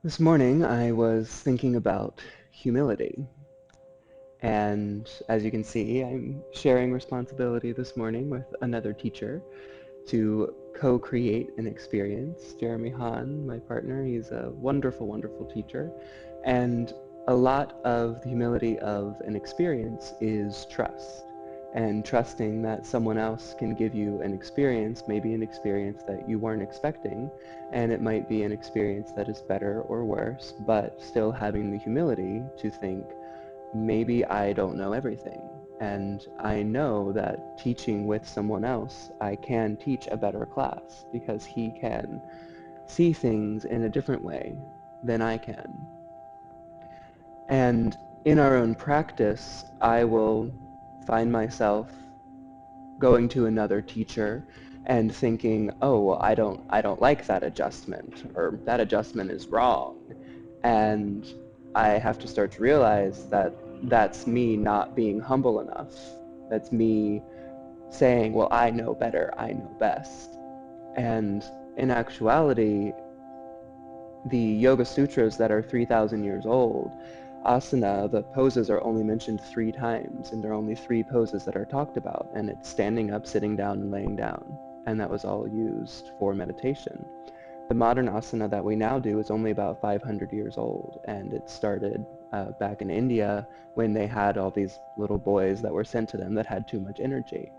This morning I was thinking about humility, and as you can see, I'm sharing responsibility this morning with another teacher to co-create an experience. Jeremy Hahn, my partner, he's a wonderful, wonderful teacher, and a lot of the humility of an experience is trust, and trusting that someone else can give you an experience, maybe an experience that you weren't expecting, and it might be an experience that is better or worse, but still having the humility to think, maybe I don't know everything. And I know that teaching with someone else, I can teach a better class because he can see things in a different way than I can. And in our own practice, I will find myself going to another teacher and thinking, oh, well, I don't like that adjustment, or that adjustment is wrong. And I have to start to realize that that's me not being humble enough. That's me saying, well, I know better, I know best. And in actuality, the Yoga Sutras that are 3,000 years old, asana, the poses are only mentioned 3 times, and there are only 3 poses that are talked about, and it's standing up, sitting down, and laying down. And that was all used for meditation. The modern asana that we now do is only about 500 years old, and it started back in India when they had all these little boys that were sent to them that had too much energy.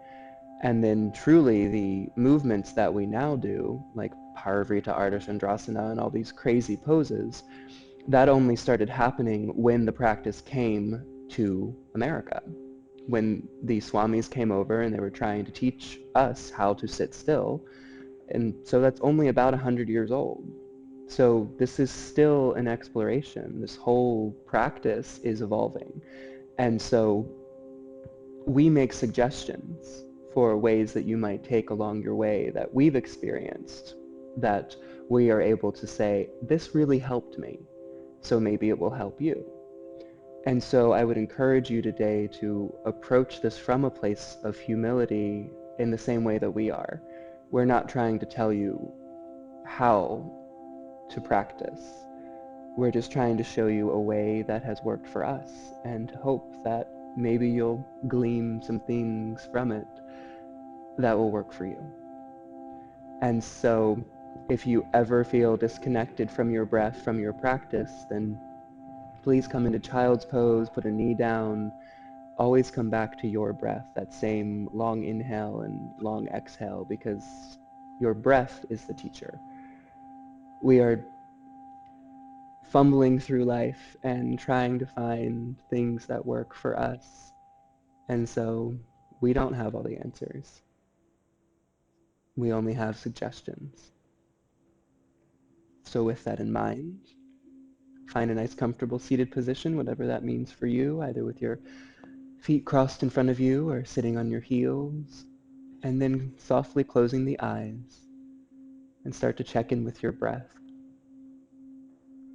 And then truly the movements that we now do, like Parivrita Ardha and all these crazy poses, that only started happening when the practice came to America. When the Swamis came over and they were trying to teach us how to sit still, and so that's only about 100 years old. So this is still an exploration. This whole practice is evolving. And so we make suggestions for ways that you might take along your way that we've experienced, that we are able to say, this really helped me, so maybe it will help you. And so I would encourage you today to approach this from a place of humility in the same way that we are. We're not trying to tell you how to practice. We're just trying to show you a way that has worked for us and hope that maybe you'll glean some things from it that will work for you. And so if you ever feel disconnected from your breath, from your practice, then please come into child's pose, put a knee down, always come back to your breath, that same long inhale and long exhale, because your breath is the teacher. We are fumbling through life and trying to find things that work for us. And so we don't have all the answers. We only have suggestions. So with that in mind, find a nice comfortable seated position, whatever that means for you, either with your feet crossed in front of you or sitting on your heels, and then softly closing the eyes and start to check in with your breath.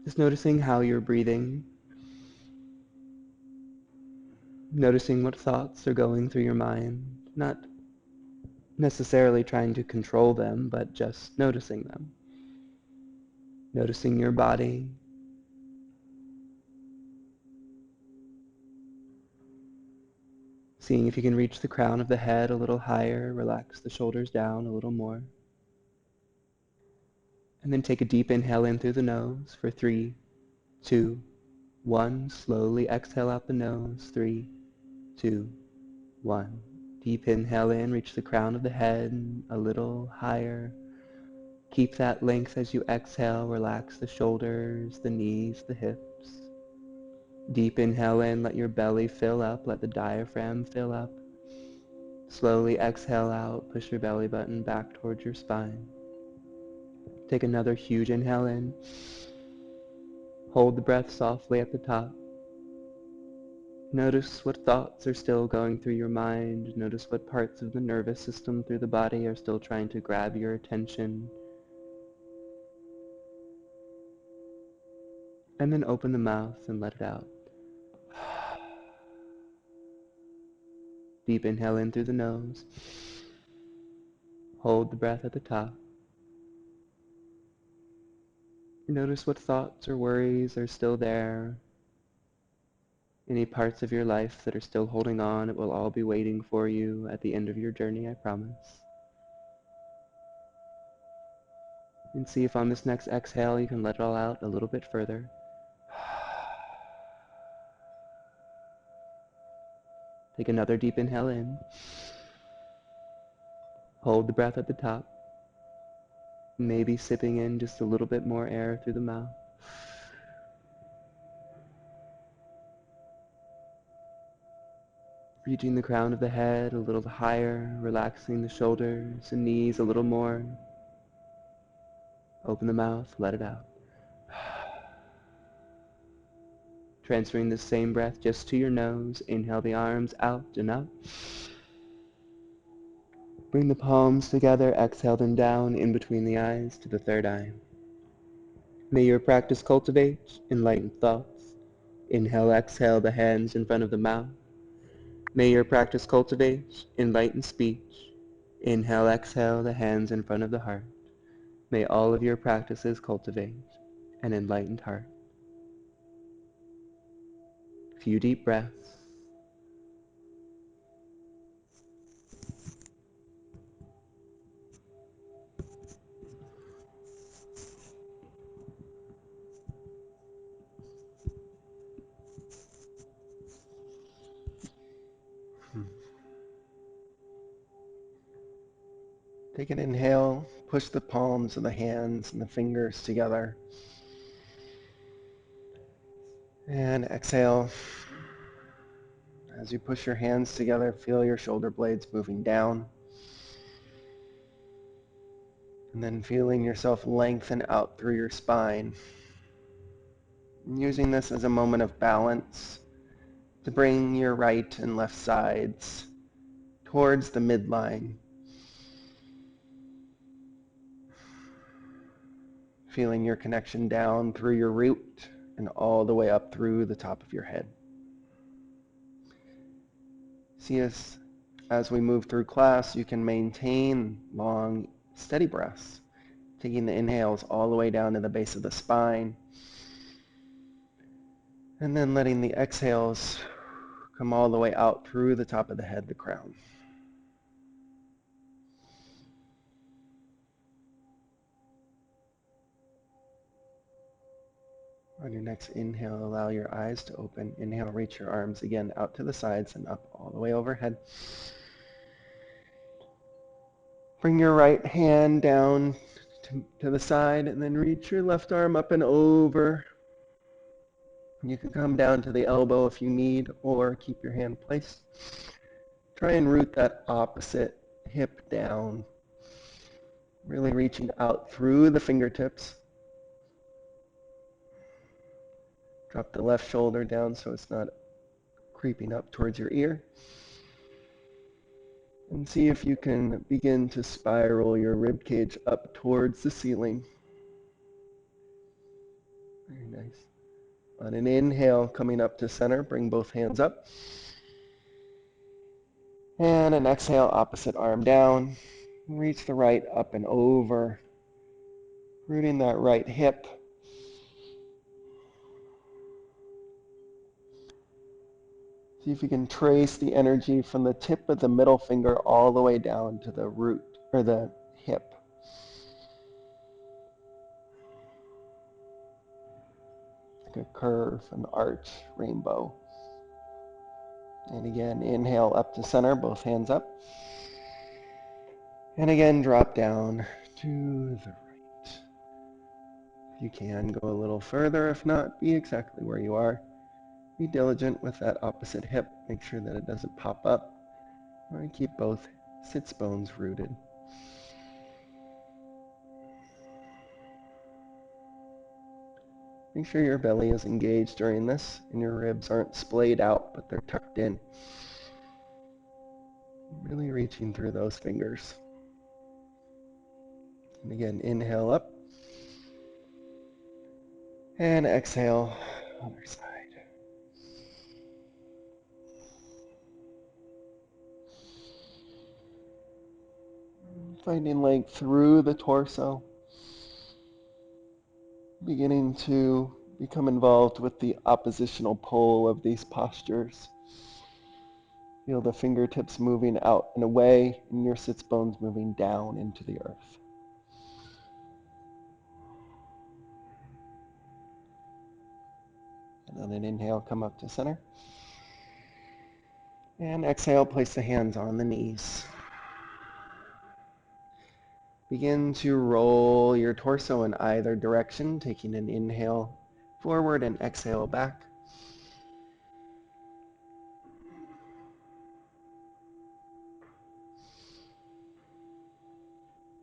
Just noticing how you're breathing, noticing what thoughts are going through your mind, not necessarily trying to control them, but just noticing them. Noticing your body, seeing if you can reach the crown of the head a little higher, relax the shoulders down a little more. And then take a deep inhale in through the nose for 3, 2, 1. Slowly exhale out the nose. 3, 2, 1. Deep inhale in, reach the crown of the head a little higher. Keep that length as you exhale. Relax the shoulders, the knees, the hips. Deep inhale in, let your belly fill up, let the diaphragm fill up. Slowly exhale out, push your belly button back towards your spine. Take another huge inhale in. Hold the breath softly at the top. Notice what thoughts are still going through your mind. Notice what parts of the nervous system through the body are still trying to grab your attention. And then open the mouth and let it out. Deep inhale in through the nose. Hold the breath at the top. Notice what thoughts or worries are still there. Any parts of your life that are still holding on, it will all be waiting for you at the end of your journey, I promise. And see if on this next exhale you can let it all out a little bit further. Take another deep inhale in. Hold the breath at the top. Maybe sipping in just a little bit more air through the mouth. Reaching the crown of the head a little higher, relaxing the shoulders and knees a little more. Open the mouth, let it out. Transferring the same breath just to your nose. Inhale the arms out and up. Bring the palms together, exhale them down in between the eyes to the third eye. May your practice cultivate enlightened thoughts. Inhale, exhale the hands in front of the mouth. May your practice cultivate enlightened speech. Inhale, exhale the hands in front of the heart. May all of your practices cultivate an enlightened heart. A few deep breaths. Take an inhale, push the palms of the hands and the fingers together. And exhale. As you push your hands together, feel your shoulder blades moving down. And then feeling yourself lengthen out through your spine. And using this as a moment of balance to bring your right and left sides towards the midline. Feeling your connection down through your root and all the way up through the top of your head. See us as we move through class, you can maintain long, steady breaths, taking the inhales all the way down to the base of the spine, and then letting the exhales come all the way out through the top of the head, the crown. On your next inhale, allow your eyes to open. Inhale, reach your arms again out to the sides and up all the way overhead. Bring your right hand down to the side and then reach your left arm up and over. You can come down to the elbow if you need, or keep your hand placed. Try and root that opposite hip down, really reaching out through the fingertips. Drop the left shoulder down so it's not creeping up towards your ear. And see if you can begin to spiral your rib cage up towards the ceiling. Very nice. On an inhale, coming up to center, bring both hands up. And an exhale, opposite arm down. Reach the right up and over, rooting that right hip. See if you can trace the energy from the tip of the middle finger all the way down to the root, or the hip. Like a curve, an arch, rainbow. And again, inhale up to center, both hands up. And again, drop down to the right. If you can, go a little further. If not, be exactly where you are. Be diligent with that opposite hip. Make sure that it doesn't pop up. And keep both sits bones rooted. Make sure your belly is engaged during this and your ribs aren't splayed out, but they're tucked in. Really reaching through those fingers. And again, inhale up. And exhale, other side. Finding length through the torso. beginning to become involved with the oppositional pole of these postures. Feel the fingertips moving out and away, and your sits bones moving down into the earth. And on an inhale, come up to center. And exhale, place the hands on the knees. Begin to roll your torso in either direction, taking an inhale forward and exhale back.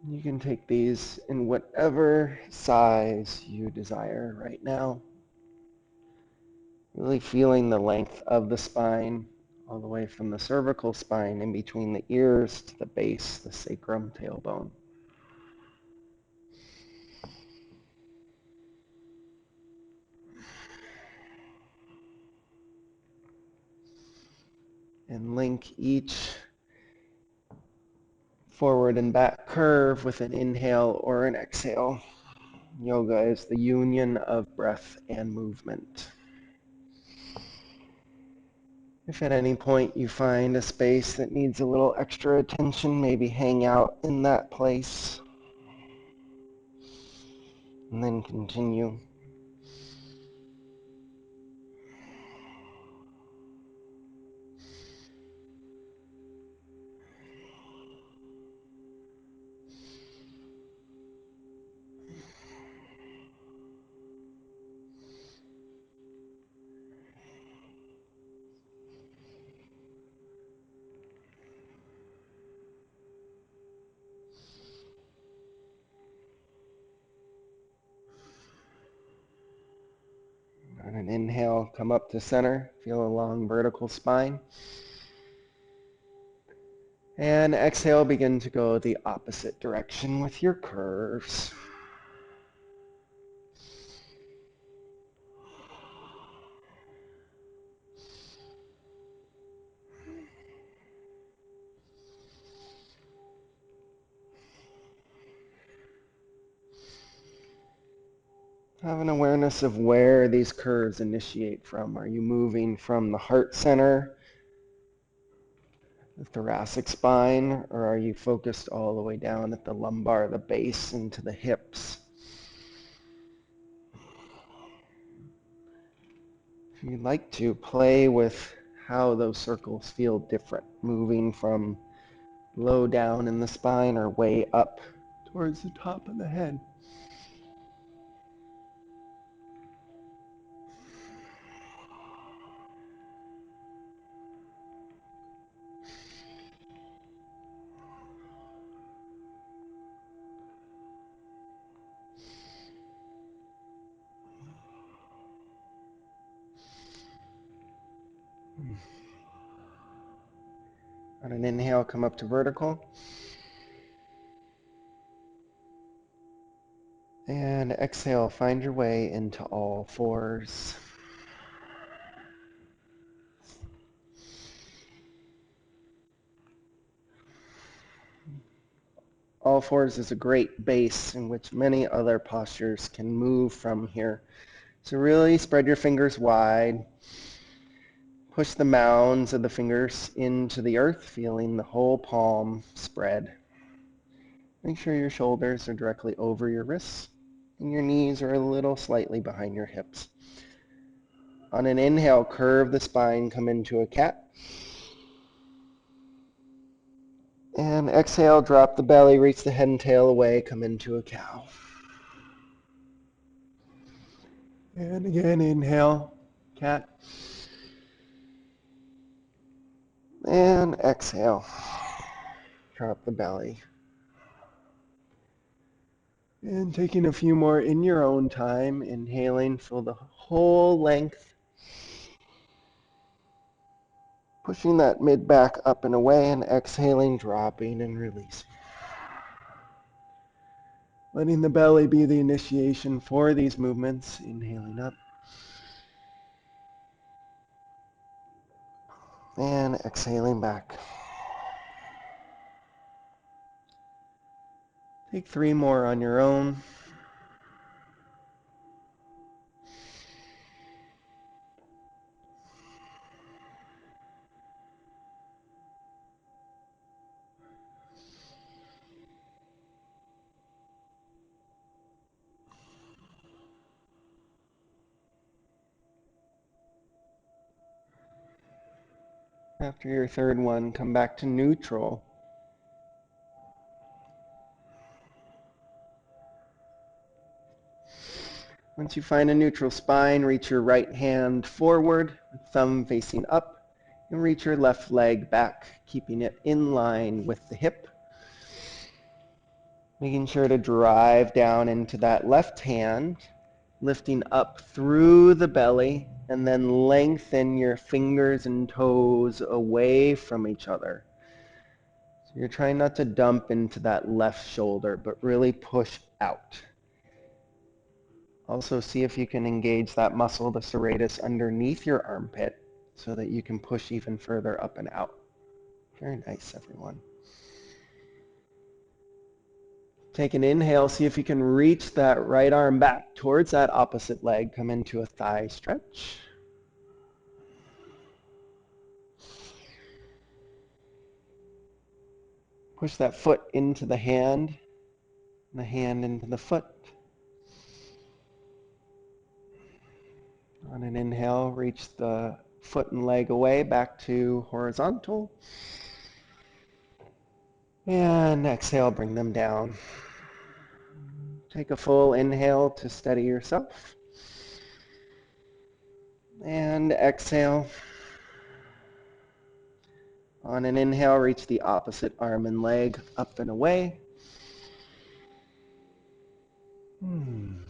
You can take these in whatever size you desire right now. Really feeling the length of the spine, all the way from the cervical spine in between the ears to the base, the sacrum, tailbone. And link each forward and back curve with an inhale or an exhale. Yoga is the union of breath and movement. If at any point you find a space that needs a little extra attention, maybe hang out in that place and then continue. On an inhale, come up to center, feel a long vertical spine. And exhale, begin to go the opposite direction with your curves. Have an awareness of where these curves initiate from. Are you moving from the heart center, the thoracic spine, or are you focused all the way down at the lumbar, the base, into the hips? If you'd like to, play with how those circles feel different, moving from low down in the spine or way up towards the top of the head. On an inhale, come up to vertical. And exhale, find your way into all fours. All fours is a great base in which many other postures can move from here. So really spread your fingers wide. Push the mounds of the fingers into the earth, feeling the whole palm spread. Make sure your shoulders are directly over your wrists and your knees are a little slightly behind your hips. On an inhale, curve the spine, come into a cat. And exhale, drop the belly, reach the head and tail away, come into a cow. And again, inhale, cat. And exhale, drop the belly. And taking a few more in your own time, inhaling, fill the whole length. Pushing that mid back up and away and exhaling, dropping and releasing. Letting the belly be the initiation for these movements, inhaling up. And exhaling back. Take 3 more on your own. After your third one, come back to neutral. Once you find a neutral spine, reach your right hand forward, thumb facing up, and reach your left leg back, keeping it in line with the hip. Making sure to drive down into that left hand, lifting up through the belly, and then lengthen your fingers and toes away from each other. So you're trying not to dump into that left shoulder, but really push out. Also see if you can engage that muscle, the serratus, underneath your armpit so that you can push even further up and out. Very nice, everyone. Take an inhale, see if you can reach that right arm back towards that opposite leg. Come into a thigh stretch. Push that foot into the hand, and the hand into the foot. On an inhale, reach the foot and leg away back to horizontal. And exhale, bring them down. Take a full inhale to steady yourself. And exhale. On an inhale, reach the opposite arm and leg up and away. And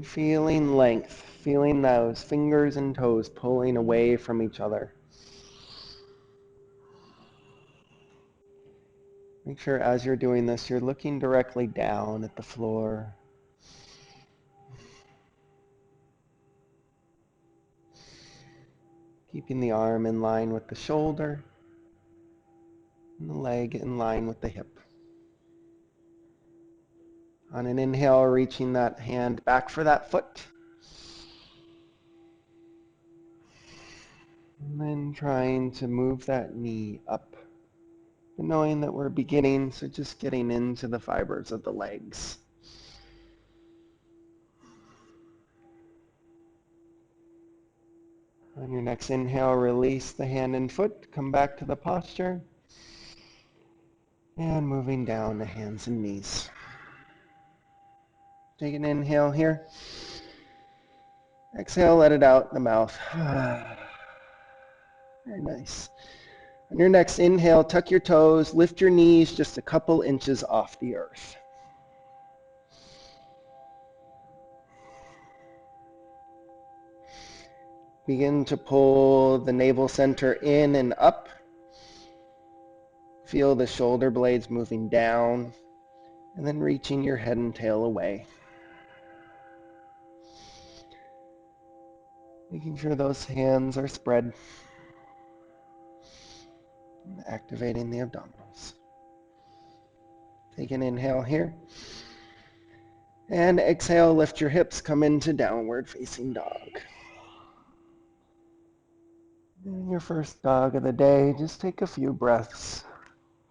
feeling length, feeling those fingers and toes pulling away from each other. Make sure as you're doing this, you're looking directly down at the floor. Keeping the arm in line with the shoulder and the leg in line with the hip. On an inhale, reaching that hand back for that foot. And then trying to move that knee up. And knowing that we're beginning, so just getting into the fibers of the legs. On your next inhale, release the hand and foot. Come back to the posture. And moving down to hands and knees. Take an inhale here. Exhale, let it out the mouth. Very nice. On your next inhale, tuck your toes, lift your knees just a couple inches off the earth. Begin to pull the navel center in and up. Feel the shoulder blades moving down, and then reaching your head and tail away. Making sure those hands are spread. Activating the abdominals. Take an inhale here. And exhale, lift your hips, come into downward facing dog. In your first dog of the day, just take a few breaths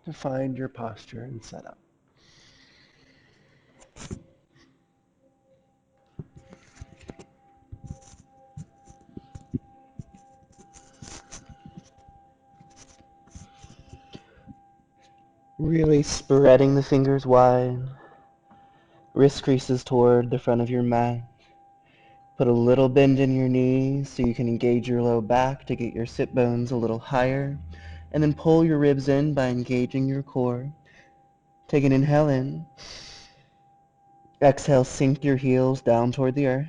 to find your posture and setup. Really spreading the fingers wide, wrist creases toward the front of your mat. Put a little bend in your knees so you can engage your low back to get your sit bones a little higher, and then pull your ribs in by engaging your core. Take an inhale in. Exhale, sink your heels down toward the earth.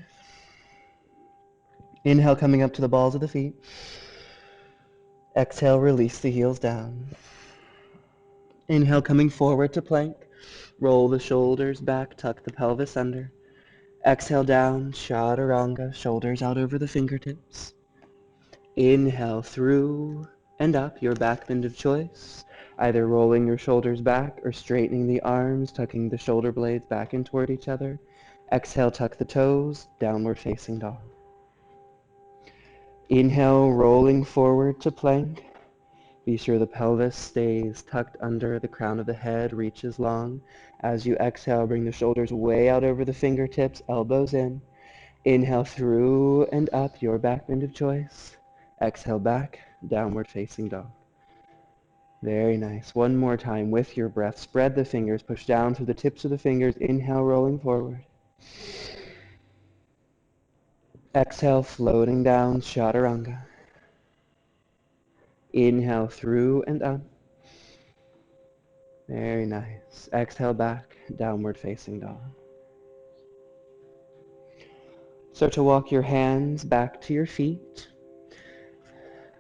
Inhale, coming up to the balls of the feet. Exhale, release the heels down. Inhale, coming forward to plank. Roll the shoulders back, tuck the pelvis under. Exhale down, chaturanga, shoulders out over the fingertips. Inhale through and up, your back bend of choice. Either rolling your shoulders back or straightening the arms, tucking the shoulder blades back in toward each other. Exhale, tuck the toes, downward facing dog. Inhale, rolling forward to plank. Be sure the pelvis stays tucked under, the crown of the head reaches long. As you exhale, bring the shoulders way out over the fingertips, elbows in. Inhale through and up, your back bend of choice. Exhale back, downward facing dog. Very nice. One more time with your breath. Spread the fingers, push down through the tips of the fingers. Inhale, rolling forward. Exhale, floating down, chaturanga. Inhale through and up. Very nice. Exhale back, downward facing dog. Start to walk your hands back to your feet,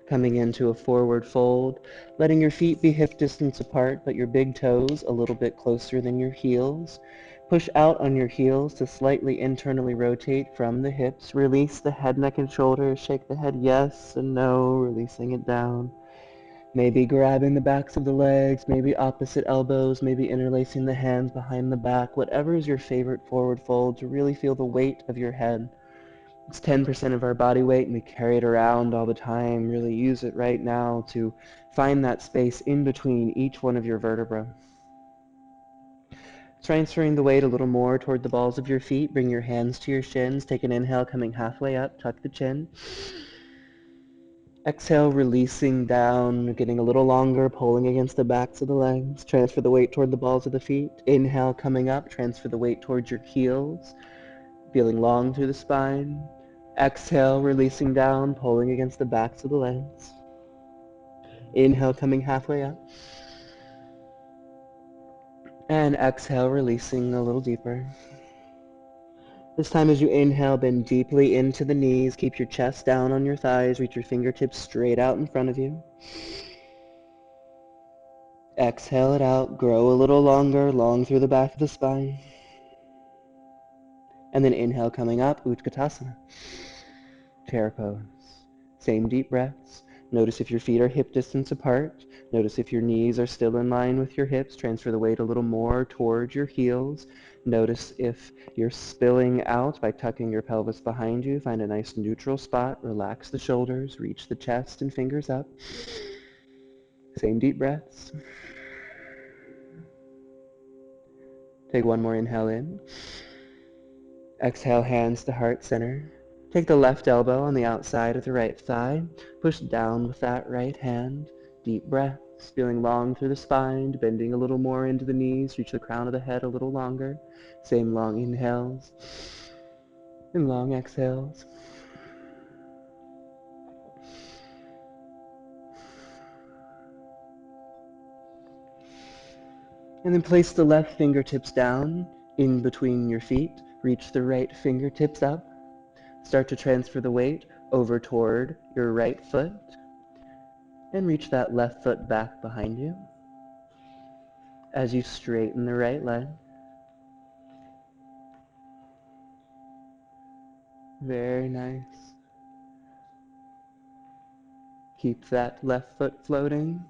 coming into a forward fold, letting your feet be hip distance apart, but your big toes a little bit closer than your heels. Push out on your heels to slightly internally rotate from the hips. Release the head, neck, and shoulders. Shake the head yes and no, releasing it down. Maybe grabbing the backs of the legs, maybe opposite elbows, maybe interlacing the hands behind the back. Whatever is your favorite forward fold to really feel the weight of your head. It's 10% of our body weight and we carry it around all the time. Really use it right now to find that space in between each one of your vertebrae. Transferring the weight a little more toward the balls of your feet. Bring your hands to your shins. Take an inhale, coming halfway up. Tuck the chin. Exhale, releasing down, getting a little longer, pulling against the backs of the legs. Transfer the weight toward the balls of the feet. Inhale, coming up. Transfer the weight towards your heels, feeling long through the spine. Exhale, releasing down, pulling against the backs of the legs. Inhale, coming halfway up. And exhale, releasing a little deeper. This time as you inhale, bend deeply into the knees. Keep your chest down on your thighs. Reach your fingertips straight out in front of you. Exhale it out. Grow a little longer, long through the back of the spine. And then inhale coming up, Utkatasana. Chair pose. Same deep breaths. Notice if your feet are hip distance apart. Notice if your knees are still in line with your hips. Transfer the weight a little more towards your heels. Notice if you're spilling out by tucking your pelvis behind you. Find a nice neutral spot. Relax the shoulders. Reach the chest and fingers up. Same deep breaths. Take one more inhale in. Exhale, hands to heart center. Take the left elbow on the outside of the right thigh. Push down with that right hand. Deep breaths, feeling long through the spine, bending a little more into the knees. Reach the crown of the head a little longer. Same long inhales and long exhales. And then place the left fingertips down in between your feet. Reach the right fingertips up. Start to transfer the weight over toward your right foot. And reach that left foot back behind you as you straighten the right leg. Very nice. Keep that left foot floating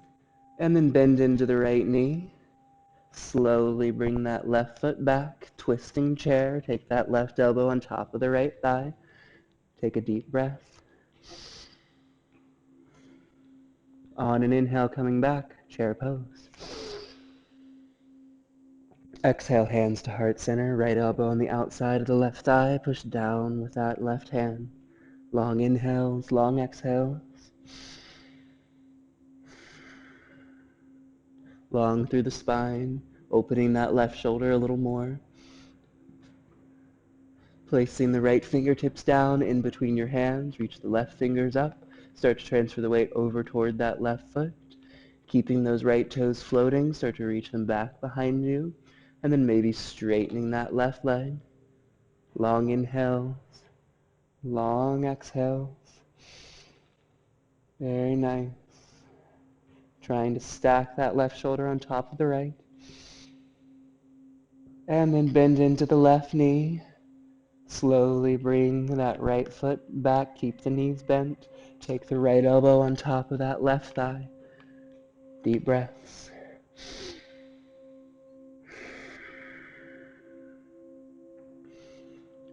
and then bend into the right knee. Slowly bring that left foot back, twisting chair. Take that left elbow on top of the right thigh. Take a deep breath. On an inhale coming back, chair pose. Exhale, hands to heart center. Right elbow on the outside of the left thigh. Push down with that left hand. Long inhales, long exhales. Long through the spine, opening that left shoulder a little more. Placing the right fingertips down in between your hands, reach the left fingers up. Start to transfer the weight over toward that left foot. Keeping those right toes floating, start to reach them back behind you. And then maybe straightening that left leg. Long inhales, long exhales. Very nice. Trying to stack that left shoulder on top of the right. And then bend into the left knee. Slowly bring that right foot back. Keep the knees bent. Take the right elbow on top of that left thigh. Deep breaths.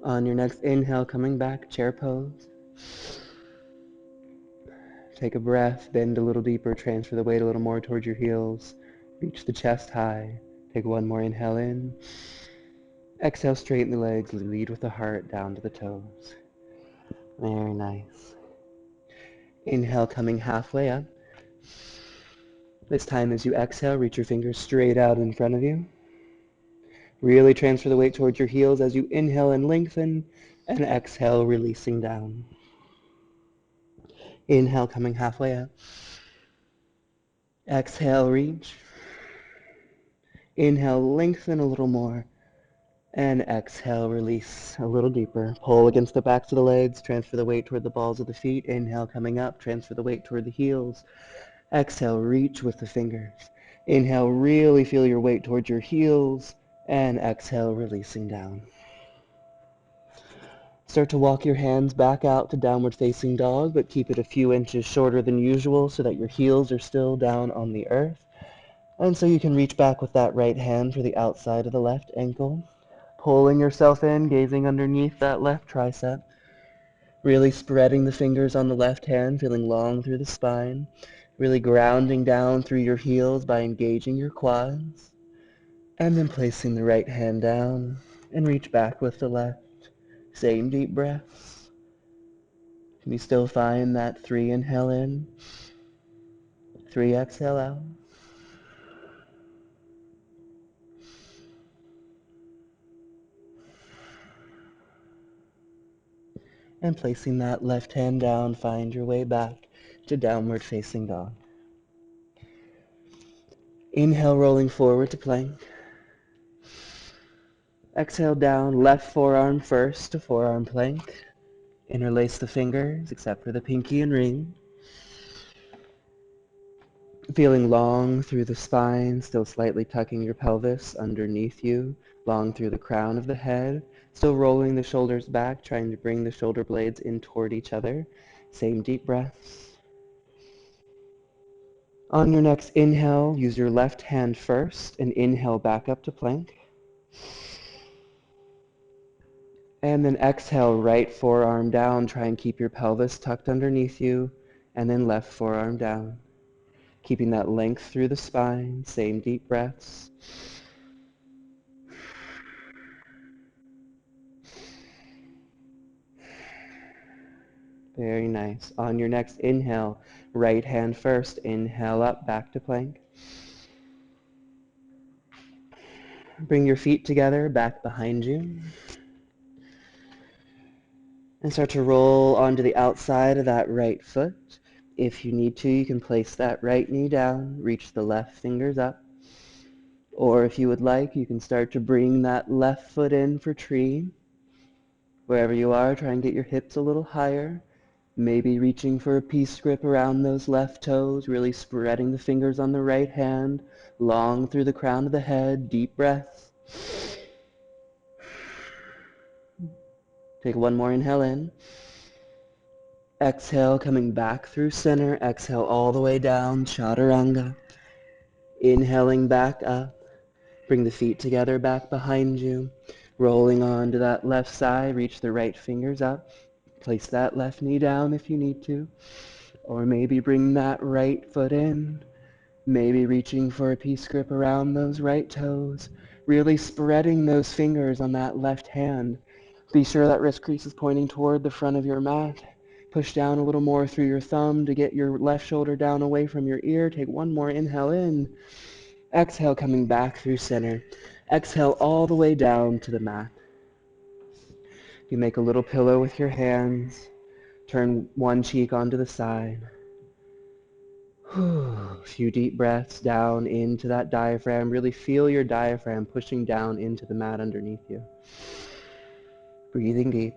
On your next inhale, coming back, chair pose. Take a breath, bend a little deeper, transfer the weight a little more towards your heels. Reach the chest high. Take one more inhale in. Exhale, straighten the legs, lead with the heart down to the toes. Very nice. Inhale, coming halfway up. This time as you exhale, reach your fingers straight out in front of you. Really transfer the weight towards your heels as you inhale and lengthen, and exhale, releasing down. Inhale, coming halfway up. Exhale, reach. Inhale, lengthen a little more. And exhale, release a little deeper. Pull against the backs of the legs, transfer the weight toward the balls of the feet. Inhale, coming up, transfer the weight toward the heels. Exhale, reach with the fingers. Inhale, really feel your weight towards your heels. And exhale, releasing down. Start to walk your hands back out to downward facing dog, but keep it a few inches shorter than usual so that your heels are still down on the earth. And so you can reach back with that right hand for the outside of the left ankle. Pulling yourself in, gazing underneath that left tricep. Really spreading the fingers on the left hand, feeling long through the spine. Really grounding down through your heels by engaging your quads. And then placing the right hand down and reach back with the left. Same deep breaths. Can you still find that 3 inhale in, 3 exhale out? And placing that left hand down, find your way back to downward facing dog. Inhale, rolling forward to plank. Exhale down, left forearm first to forearm plank. Interlace the fingers, except for the pinky and ring. Feeling long through the spine, still slightly tucking your pelvis underneath you, long through the crown of the head, still rolling the shoulders back, trying to bring the shoulder blades in toward each other. Same deep breaths. On your next inhale, use your left hand first and inhale back up to plank. And then exhale, right forearm down. Try and keep your pelvis tucked underneath you. And then left forearm down. Keeping that length through the spine. Same deep breaths. Very nice. On your next inhale, right hand first. Inhale up, back to plank. Bring your feet together, back behind you. And start to roll onto the outside of that right foot. If you need to, you can place that right knee down, reach the left fingers up. Or if you would like, you can start to bring that left foot in for tree. Wherever you are, try and get your hips a little higher. Maybe reaching for a peace grip around those left toes, really spreading the fingers on the right hand, long through the crown of the head, deep breaths. Take one more inhale in. Exhale, coming back through center. Exhale all the way down, chaturanga. Inhaling back up. Bring the feet together back behind you. Rolling onto that left side, reach the right fingers up. Place that left knee down if you need to. Or maybe bring that right foot in. Maybe reaching for a peace grip around those right toes. Really spreading those fingers on that left hand. Be sure that wrist crease is pointing toward the front of your mat. Push down a little more through your thumb to get your left shoulder down away from your ear. Take one more inhale in. Exhale, coming back through center. Exhale all the way down to the mat. You make a little pillow with your hands. Turn one cheek onto the side. A few deep breaths down into that diaphragm. Really feel your diaphragm pushing down into the mat underneath you. Breathing deep.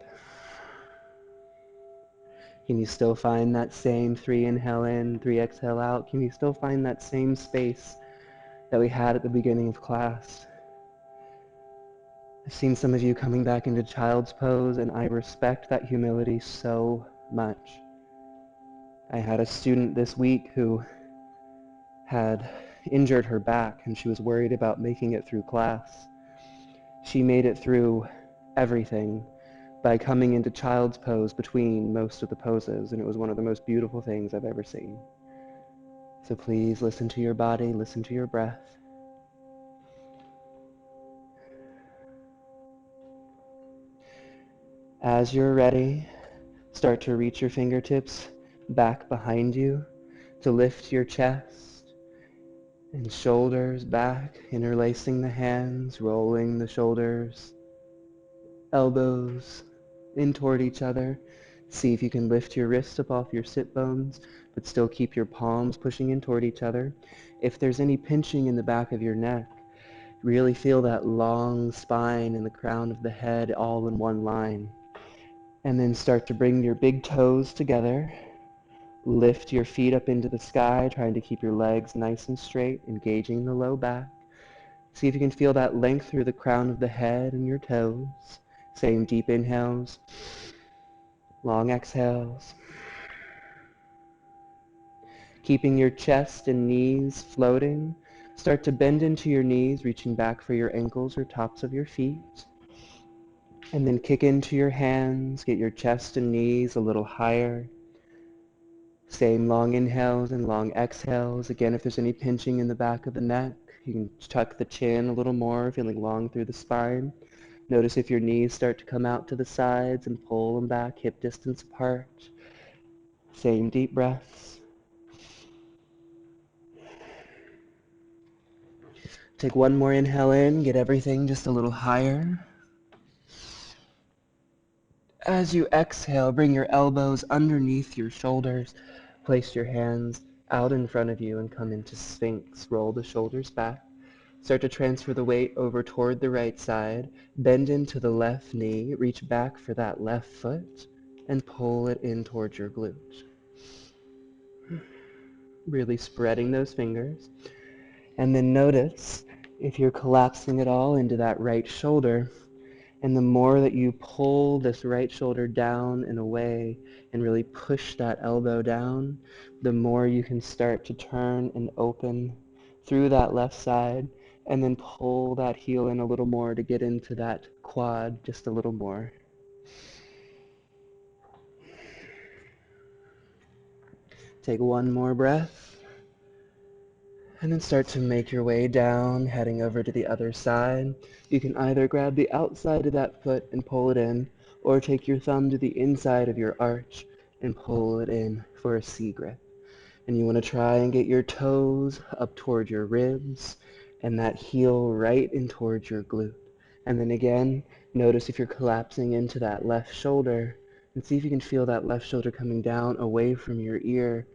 Can you still find that same 3 inhale in, 3 exhale out? Can you still find that same space that we had at the beginning of class? I've seen some of you coming back into child's pose, and I respect that humility so much. I had a student this week who had injured her back, and she was worried about making it through class. She made it through everything by coming into child's pose between most of the poses, and it was one of the most beautiful things I've ever seen. So please listen to your body, listen to your breath. As you're ready, start to reach your fingertips back behind you to lift your chest and shoulders back, interlacing the hands, rolling the shoulders, elbows in toward each other. See if you can lift your wrists up off your sit bones, but still keep your palms pushing in toward each other. If there's any pinching in the back of your neck, really feel that long spine and the crown of the head all in one line. And then start to bring your big toes together. Lift your feet up into the sky, trying to keep your legs nice and straight, engaging the low back. See if you can feel that length through the crown of the head and your toes. Same deep inhales, long exhales. Keeping your chest and knees floating. Start to bend into your knees, reaching back for your ankles or tops of your feet. And then kick into your hands, get your chest and knees a little higher. Same long inhales and long exhales. Again, if there's any pinching in the back of the neck, you can tuck the chin a little more, feeling long through the spine. Notice if your knees start to come out to the sides and pull them back, hip distance apart. Same deep breaths. Take one more inhale in, get everything just a little higher. As you exhale, bring your elbows underneath your shoulders. Place your hands out in front of you and come into Sphinx. Roll the shoulders back. Start to transfer the weight over toward the right side. Bend into the left knee. Reach back for that left foot and pull it in towards your glute. Really spreading those fingers. And then notice if you're collapsing it all into that right shoulder. And the more that you pull this right shoulder down and away and really push that elbow down, the more you can start to turn and open through that left side and then pull that heel in a little more to get into that quad just a little more. Take one more breath. And then start to make your way down, heading over to the other side. You can either grab the outside of that foot and pull it in, or take your thumb to the inside of your arch and pull it in for a C grip. And you want to try and get your toes up toward your ribs and that heel right in towards your glute. And then again, notice if you're collapsing into that left shoulder and see if you can feel that left shoulder coming down away from your ear.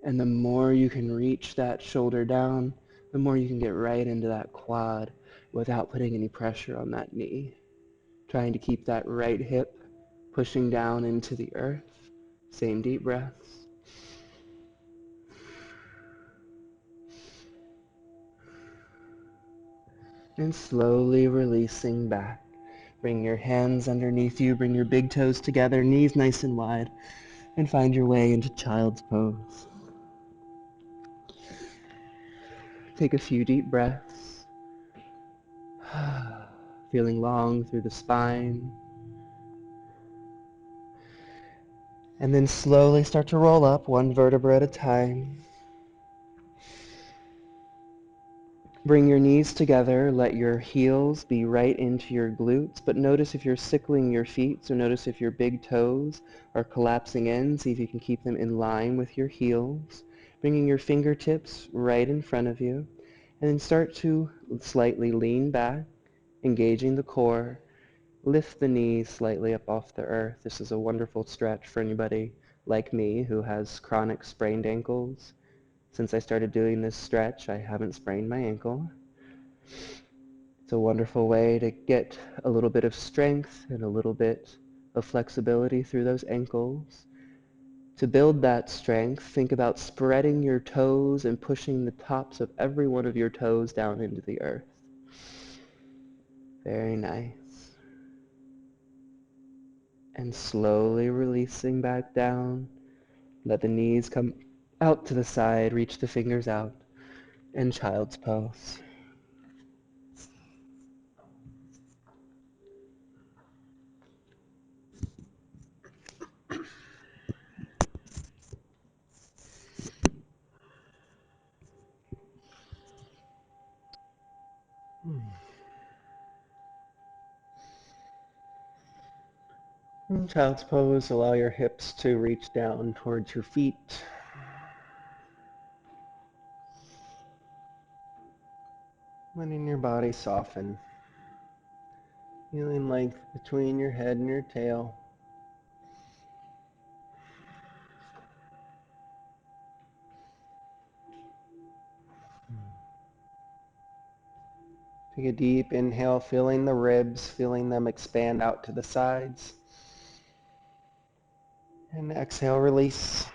And the more you can reach that shoulder down, the more you can get right into that quad without putting any pressure on that knee. Trying to keep that right hip pushing down into the earth. Same deep breaths. And slowly releasing back. Bring your hands underneath you, bring your big toes together, knees nice and wide, and find your way into child's pose. Take a few deep breaths. Feeling long through the spine. And then slowly start to roll up one vertebra at a time. Bring your knees together. Let your heels be right into your glutes. But notice if you're sickling your feet. So notice if your big toes are collapsing in. See if you can keep them in line with your heels. Bringing your fingertips right in front of you. And then start to slightly lean back, engaging the core. Lift the knees slightly up off the earth. This is a wonderful stretch for anybody like me who has chronic sprained ankles. Since I started doing this stretch, I haven't sprained my ankle. It's a wonderful way to get a little bit of strength and a little bit of flexibility through those ankles. To build that strength, think about spreading your toes and pushing the tops of every one of your toes down into the earth. Very nice. And slowly releasing back down. Let the knees come out to the side, reach the fingers out, and child's pose. In child's pose, allow your hips to reach down towards your feet. Letting your body soften. Feeling length between your head and your tail. Take a deep inhale, feeling the ribs, feeling them expand out to the sides. And exhale, release.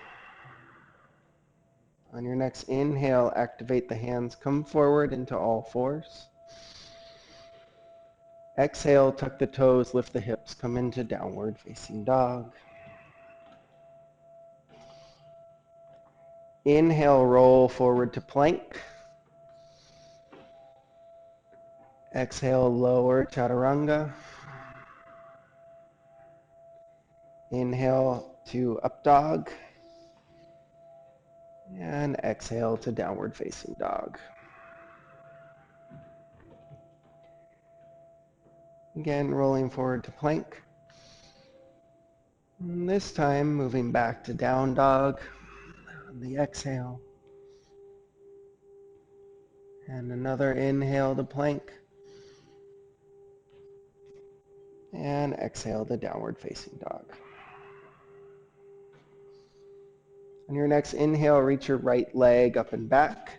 On your next inhale, activate the hands, come forward into all fours. Exhale, tuck the toes, lift the hips, come into downward facing dog. Inhale, roll forward to plank. Exhale, lower chaturanga. Inhale to up dog. And exhale to downward facing dog. Again, rolling forward to plank. And this time, moving back to down dog on the exhale. And another inhale to plank. And exhale to downward facing dog. On your next inhale, reach your right leg up and back.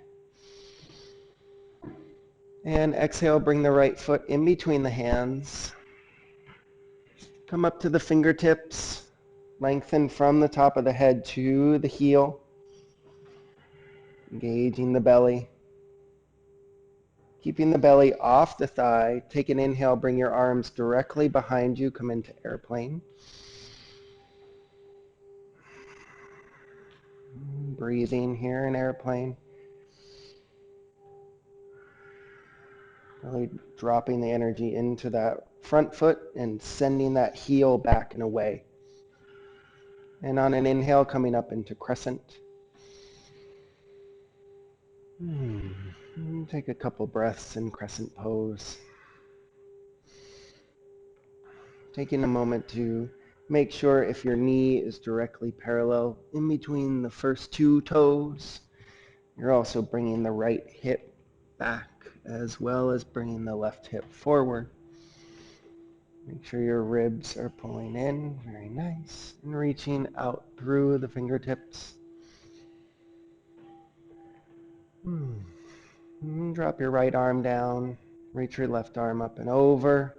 And exhale, bring the right foot in between the hands. Come up to the fingertips. Lengthen from the top of the head to the heel. Engaging the belly. Keeping the belly off the thigh. Take an inhale, bring your arms directly behind you. Come into airplane. Breathing here in airplane. Really dropping the energy into that front foot and sending that heel back and away. And on an inhale, coming up into crescent. Take a couple breaths in crescent pose. Taking a moment to make sure if your knee is directly parallel in between the first two toes. You're also bringing the right hip back as well as bringing the left hip forward. Make sure your ribs are pulling in. Very nice. And reaching out through the fingertips. Drop your right arm down. Reach your left arm up and over.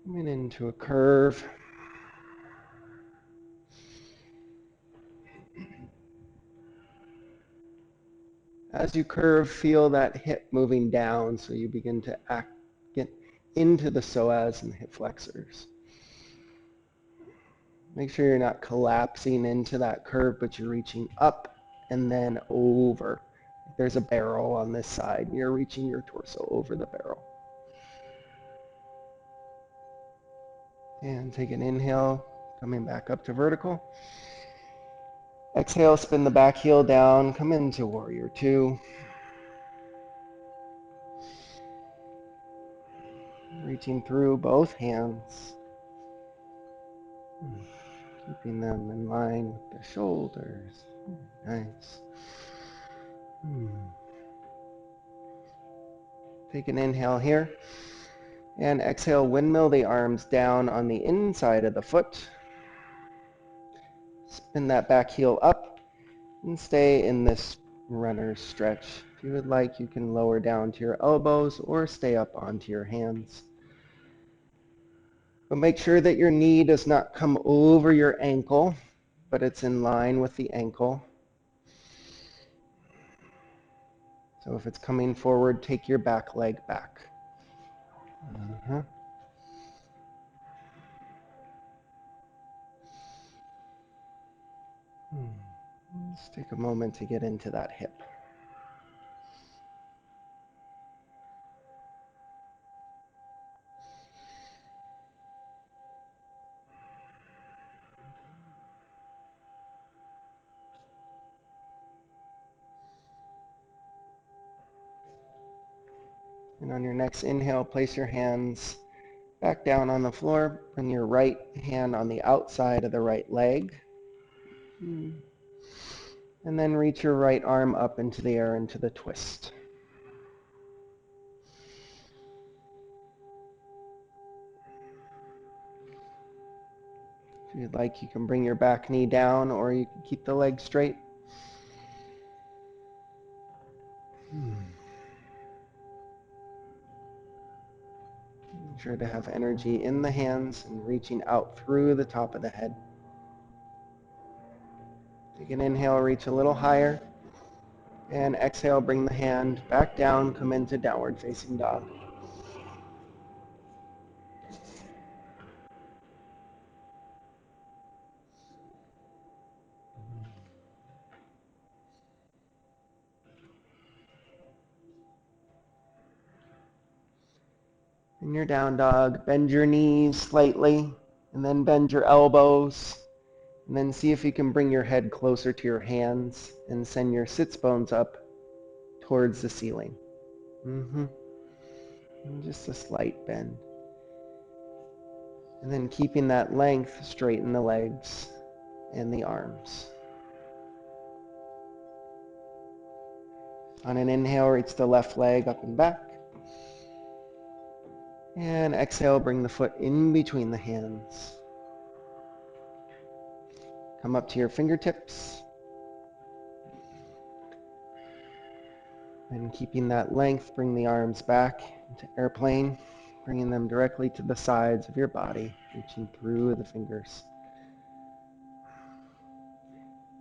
Coming into a curve. As you curve, feel that hip moving down so you begin to get into the psoas and the hip flexors. Make sure you're not collapsing into that curve, but you're reaching up and then over. If there's a barrel on this side, you're reaching your torso over the barrel. And take an inhale, coming back up to vertical. Exhale, spin the back heel down, come into warrior two. Reaching through both hands. Keeping them in line with the shoulders. Nice. Take an inhale here. And exhale, windmill the arms down on the inside of the foot. Spin that back heel up and stay in this runner's stretch. If you would like, you can lower down to your elbows or stay up onto your hands. But make sure that your knee does not come over your ankle, but it's in line with the ankle. So if it's coming forward, take your back leg back. Let's take a moment to get into that hip. And on your next inhale, place your hands Back down on the floor. Bring your right hand on the outside of the right leg. And then reach your right arm up into the air into the twist. If you'd like, you can bring your back knee down or you can keep the leg straight. Make sure to have energy in the hands and reaching out through the top of the head. Take an inhale, reach a little higher. And exhale, bring the hand back down, come into downward facing dog. In your down dog, bend your knees slightly, and then bend your elbows. And then see if you can bring your head closer to your hands and send your sits bones up towards the ceiling. And just a slight bend. And then keeping that length, straighten the legs and the arms. On an inhale, reach the left leg up and back. And exhale, bring the foot in between the hands. Come up to your fingertips. And keeping that length, bring the arms back into airplane, bringing them directly to the sides of your body, reaching through the fingers.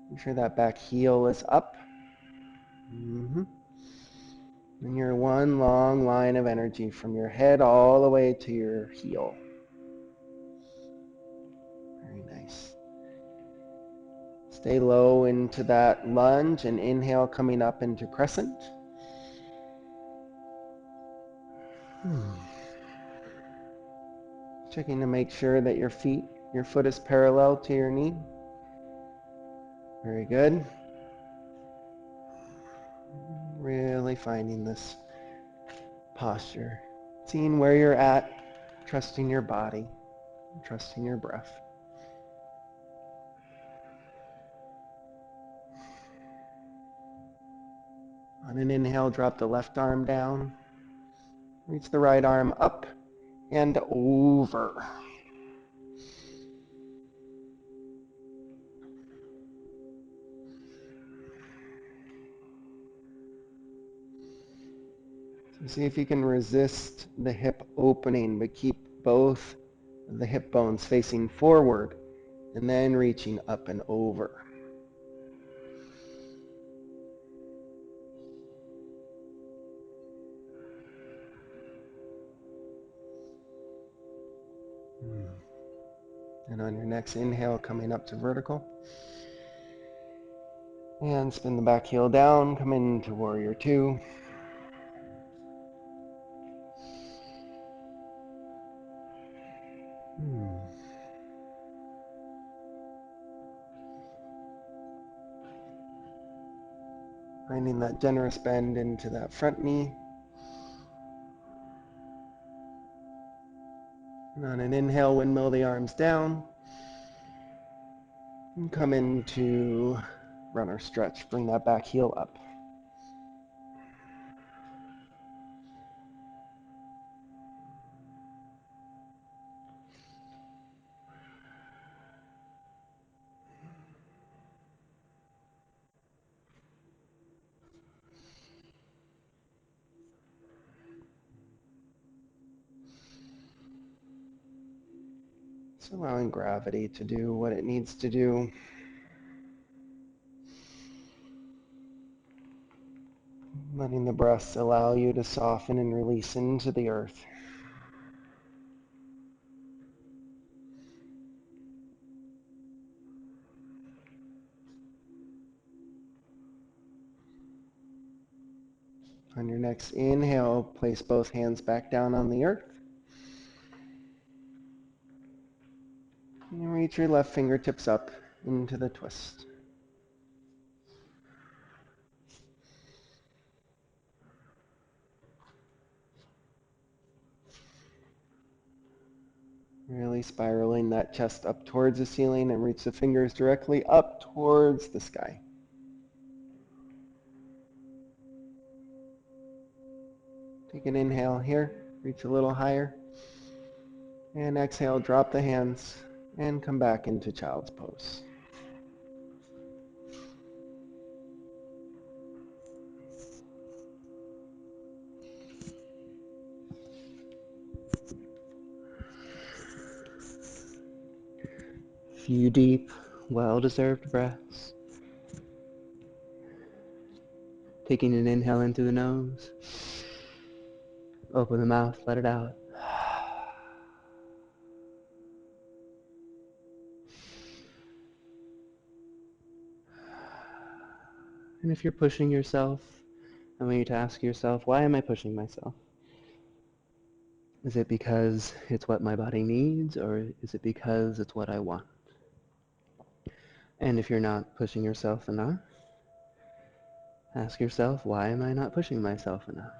Make sure that back heel is up. And you're one long line of energy from your head all the way to your heel. Very nice. Stay low into that lunge and inhale coming up into crescent. Checking to make sure that your foot is parallel to your knee. Very good. Really finding this posture. Seeing where you're at, trusting your body, trusting your breath. On an inhale, drop the left arm down. Reach the right arm up and over. So see if you can resist the hip opening, but keep both of the hip bones facing forward and then reaching up and over. And on your next inhale, coming up to vertical. And spin the back heel down, come into warrior two. Finding that generous bend into that front knee. And on an inhale, windmill the arms down. And come into runner stretch. Bring that back heel up. Just allowing gravity to do what it needs to do. Letting the breaths allow you to soften and release into the earth. On your next inhale, place both hands back down on the earth. And reach your left fingertips up into the twist. really spiraling that chest up towards the ceiling, and reach the fingers directly up towards the sky. Take an inhale here, reach a little higher, and exhale, drop the hands, and come back into child's pose. Few deep, well-deserved breaths. Taking an inhale in through the nose. Open the mouth, let it out. And if you're pushing yourself, I want you to ask yourself, why am I pushing myself? Is it because it's what my body needs, or is it because it's what I want? And if you're not pushing yourself enough, ask yourself, why am I not pushing myself enough?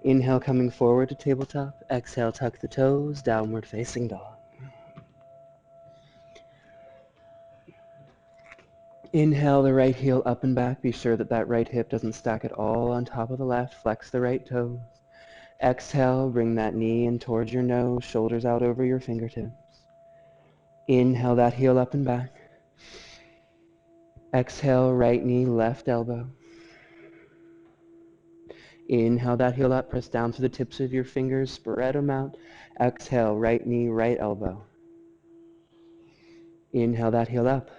Inhale, coming forward to tabletop. Exhale, tuck the toes, downward facing dog. Inhale the right heel up and back. Be sure that that right hip doesn't stack at all on top of the left. Flex the right toes. Exhale, bring that knee in towards your nose, shoulders out over your fingertips. Inhale that heel up and back. Exhale, right knee, left elbow. Inhale that heel up, press down to the tips of your fingers, spread them out. Exhale, right knee, right elbow. Inhale that heel up.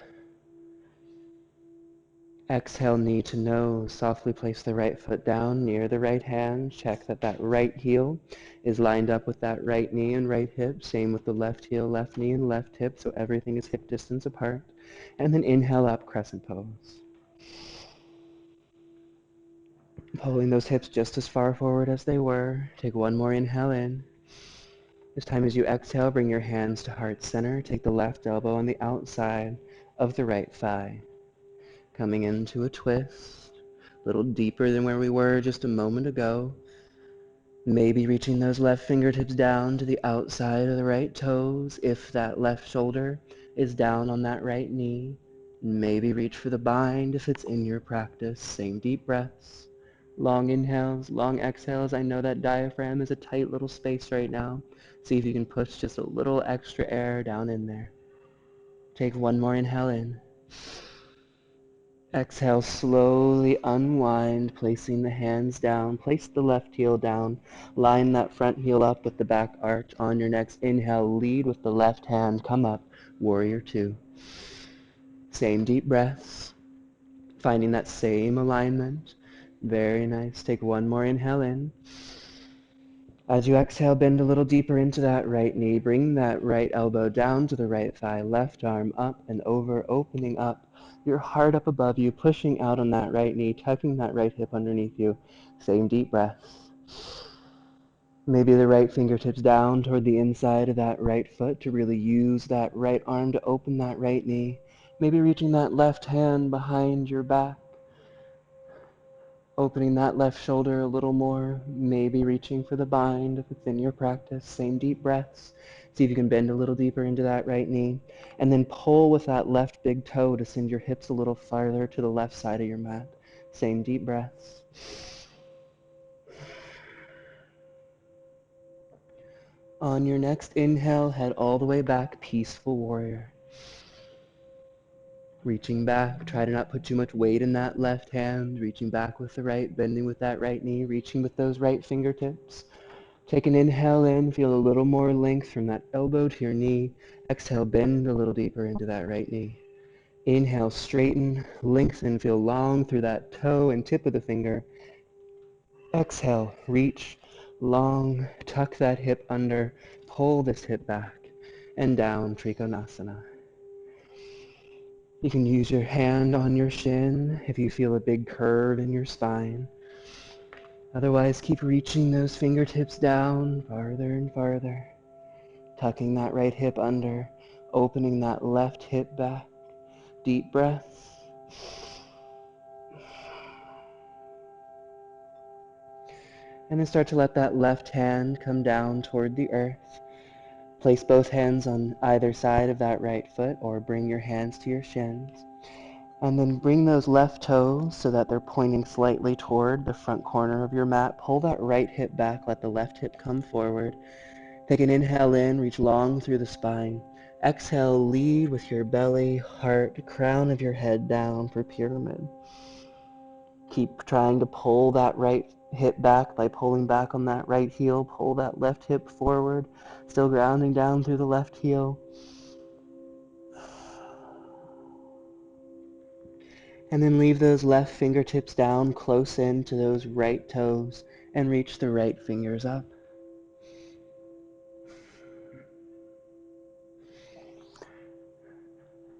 Exhale, knee to nose. Softly place the right foot down near the right hand. Check that that right heel is lined up with that right knee and right hip. Same with the left heel, left knee, and left hip, so everything is hip distance apart. And then inhale up, crescent pose. Pulling those hips just as far forward as they were. Take one more inhale in. This time as you exhale, bring your hands to heart center. Take the left elbow on the outside of the right thigh. Coming into a twist, a little deeper than where we were just a moment ago. Maybe reaching those left fingertips down to the outside of the right toes if that left shoulder is down on that right knee. Maybe reach for the bind if it's in your practice. Same deep breaths. Long inhales, long exhales. I know that diaphragm is a tight little space right now. See if you can push just a little extra air down in there. Take one more inhale in. Exhale, slowly unwind, placing the hands down. Place the left heel down. Line that front heel up with the back arch. On your next inhale, lead with the left hand. Come up, warrior two. Same deep breaths. Finding that same alignment. Very nice. Take one more inhale in. As you exhale, bend a little deeper into that right knee. Bring that right elbow down to the right thigh. Left arm up and over, opening up. Your heart up above you, pushing out on that right knee, tucking that right hip underneath you. Same deep breaths. Maybe the right fingertips down toward the inside of that right foot to really use that right arm to open that right knee. Maybe reaching that left hand behind your back. Opening that left shoulder a little more, maybe reaching for the bind if it's in your practice. Same deep breaths. See if you can bend a little deeper into that right knee. And then pull with that left big toe to send your hips a little farther to the left side of your mat. Same deep breaths. On your next inhale, head all the way back, peaceful warrior. Reaching back, try to not put too much weight in that left hand. Reaching back with the right, bending with that right knee, reaching with those right fingertips. Take an inhale in, feel a little more length from that elbow to your knee. Exhale, bend a little deeper into that right knee. Inhale, straighten, lengthen, feel long through that toe and tip of the finger. Exhale, reach, long, tuck that hip under, pull this hip back, and down, Trikonasana. You can use your hand on your shin if you feel a big curve in your spine. Otherwise, keep reaching those fingertips down farther and farther. Tucking that right hip under, opening that left hip back. Deep breaths. And then start to let that left hand come down toward the earth. Place both hands on either side of that right foot, or bring your hands to your shins. And then bring those left toes so that they're pointing slightly toward the front corner of your mat. Pull that right hip back, let the left hip come forward. Take an inhale in, reach long through the spine. Exhale, lead with your belly, heart, crown of your head down for pyramid. Keep trying to pull that right hip back by pulling back on that right heel. Pull that left hip forward, still grounding down through the left heel. And then leave those left fingertips down close in to those right toes and reach the right fingers up.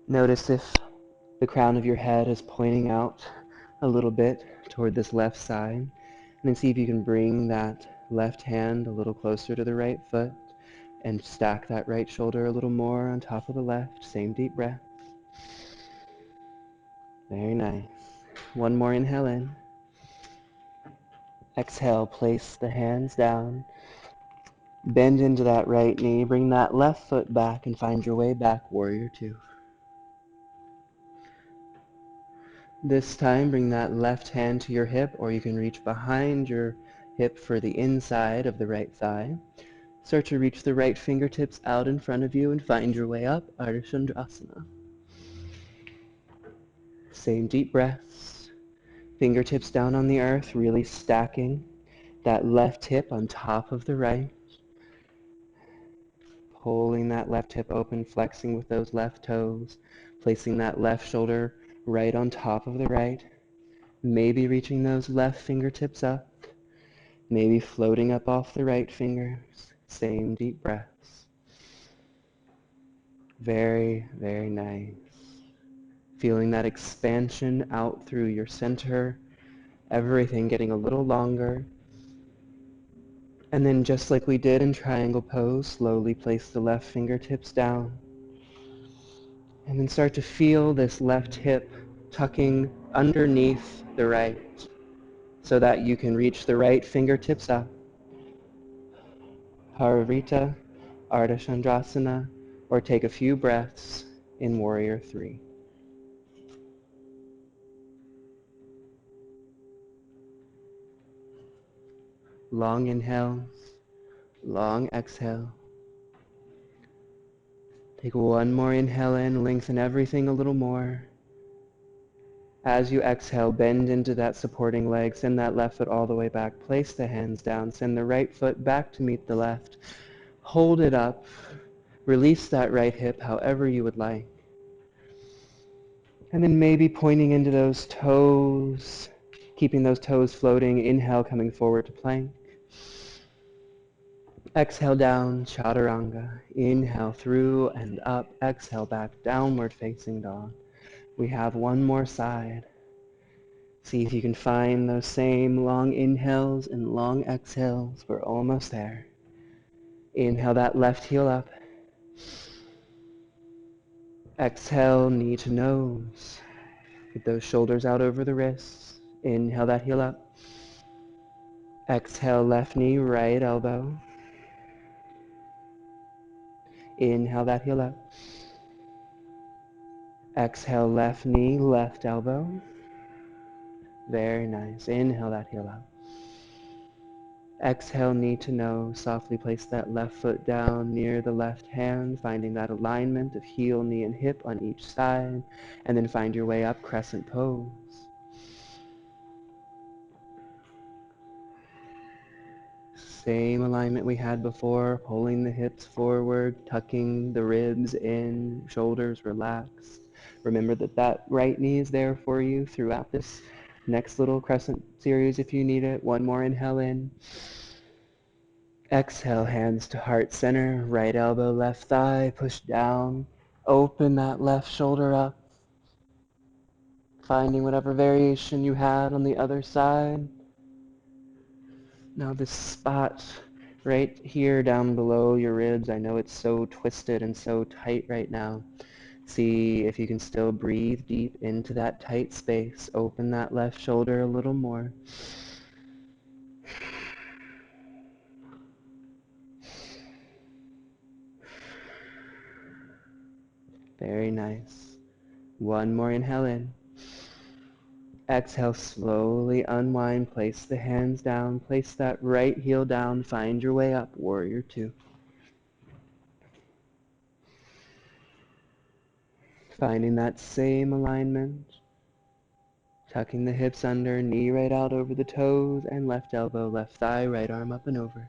Notice if the crown of your head is pointing out a little bit toward this left side. And then see if you can bring that left hand a little closer to the right foot and stack that right shoulder a little more on top of the left. Same deep breath. Very nice. One more inhale in. Exhale, place the hands down. Bend into that right knee. Bring that left foot back and find your way back, warrior two. This time, bring that left hand to your hip, or you can reach behind your hip for the inside of the right thigh. Start to reach the right fingertips out in front of you and find your way up, Ardha Chandrasana. Same deep breaths. Fingertips down on the earth, really stacking that left hip on top of the right. Pulling that left hip open, flexing with those left toes. Placing that left shoulder right on top of the right. Maybe reaching those left fingertips up. Maybe floating up off the right fingers. Same deep breaths. Very, very nice. Feeling that expansion out through your center. Everything getting a little longer. And then just like we did in triangle pose, slowly place the left fingertips down. And then start to feel this left hip tucking underneath the right so that you can reach the right fingertips up. Haravita, Ardha Chandrasana, or take a few breaths in Warrior Three. Long inhales, long exhale. Take one more inhale in, lengthen everything a little more. As you exhale, bend into that supporting leg, send that left foot all the way back, place the hands down, send the right foot back to meet the left. Hold it up, release that right hip however you would like. And then maybe pointing into those toes, keeping those toes floating, inhale coming forward to plank. Exhale down, chaturanga. Inhale through and up, exhale back, downward facing dog. We have one more side. See if you can find those same long inhales and long exhales. We're almost there. Inhale that left heel up. Exhale, knee to nose. Get those shoulders out over the wrists. Inhale that heel up. Exhale, left knee, right elbow. Inhale that heel up. Exhale, left knee, left elbow. Very nice. Inhale that heel up. Exhale, knee to nose. Softly place that left foot down near the left hand, finding that alignment of heel, knee, and hip on each side. And then find your way up, crescent pose. Same alignment we had before, pulling the hips forward, tucking the ribs in, shoulders relaxed. Remember that that right knee is there for you throughout this next little crescent series if you need it. One more inhale in. Exhale, hands to heart center, right elbow, left thigh, push down. Open that left shoulder up, finding whatever variation you had on the other side. Now this spot right here down below your ribs, I know it's so twisted and so tight right now. See if you can still breathe deep into that tight space. Open that left shoulder a little more. Very nice. One more inhale in. Exhale, slowly unwind, place the hands down, place that right heel down, find your way up, warrior two. Finding that same alignment, tucking the hips under, knee right out over the toes, and left elbow, left thigh, right arm up and over.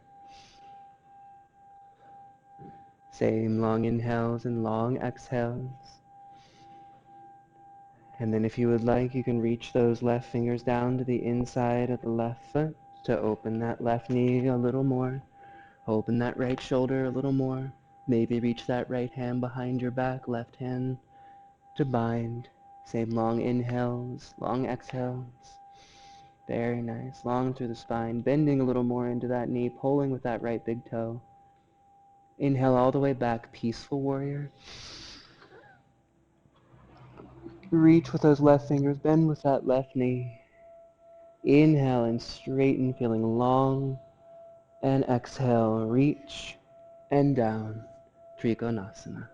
Same long inhales and long exhales. And then if you would like, you can reach those left fingers down to the inside of the left foot to open that left knee a little more. Open that right shoulder a little more. Maybe reach that right hand behind your back, left hand to bind. Same long inhales, long exhales. Very nice. Long through the spine, bending a little more into that knee, pulling with that right big toe. Inhale all the way back, peaceful warrior. Reach with those left fingers, bend with that left knee. Inhale and straighten, feeling long. And exhale, reach and down, Trikonasana.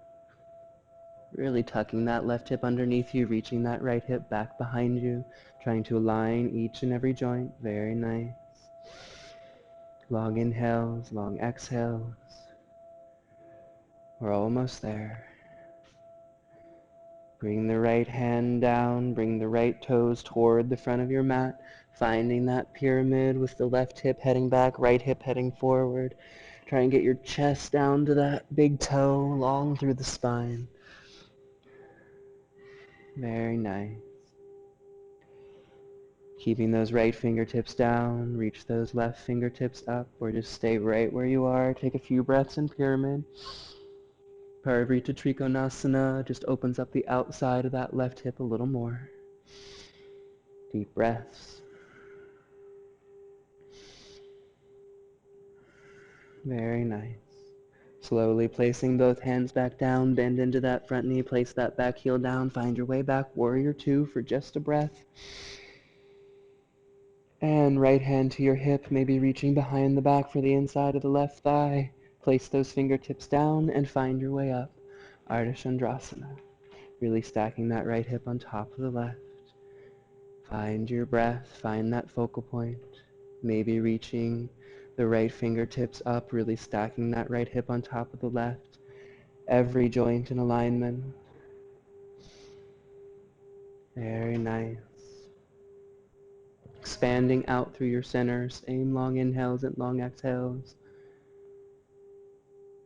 Really tucking that left hip underneath you, reaching that right hip back behind you, trying to align each and every joint. Very nice. Long inhales, long exhales. We're almost there. Bring the right hand down, bring the right toes toward the front of your mat, finding that pyramid with the left hip heading back, right hip heading forward. Try and get your chest down to that big toe, long through the spine. Very nice. Keeping those right fingertips down, reach those left fingertips up, or just stay right where you are. Take a few breaths in pyramid. Parivrita Trikonasana just opens up the outside of that left hip a little more. Deep breaths. Very nice. Slowly placing both hands back down, bend into that front knee, place that back heel down, find your way back, warrior two for just a breath. And right hand to your hip, maybe reaching behind the back for the inside of the left thigh. Place those fingertips down and find your way up. Ardha Chandrasana. Really stacking that right hip on top of the left. Find your breath, find that focal point. Maybe reaching the right fingertips up, really stacking that right hip on top of the left. Every joint in alignment. Very nice. Expanding out through your center. Same long inhales and long exhales.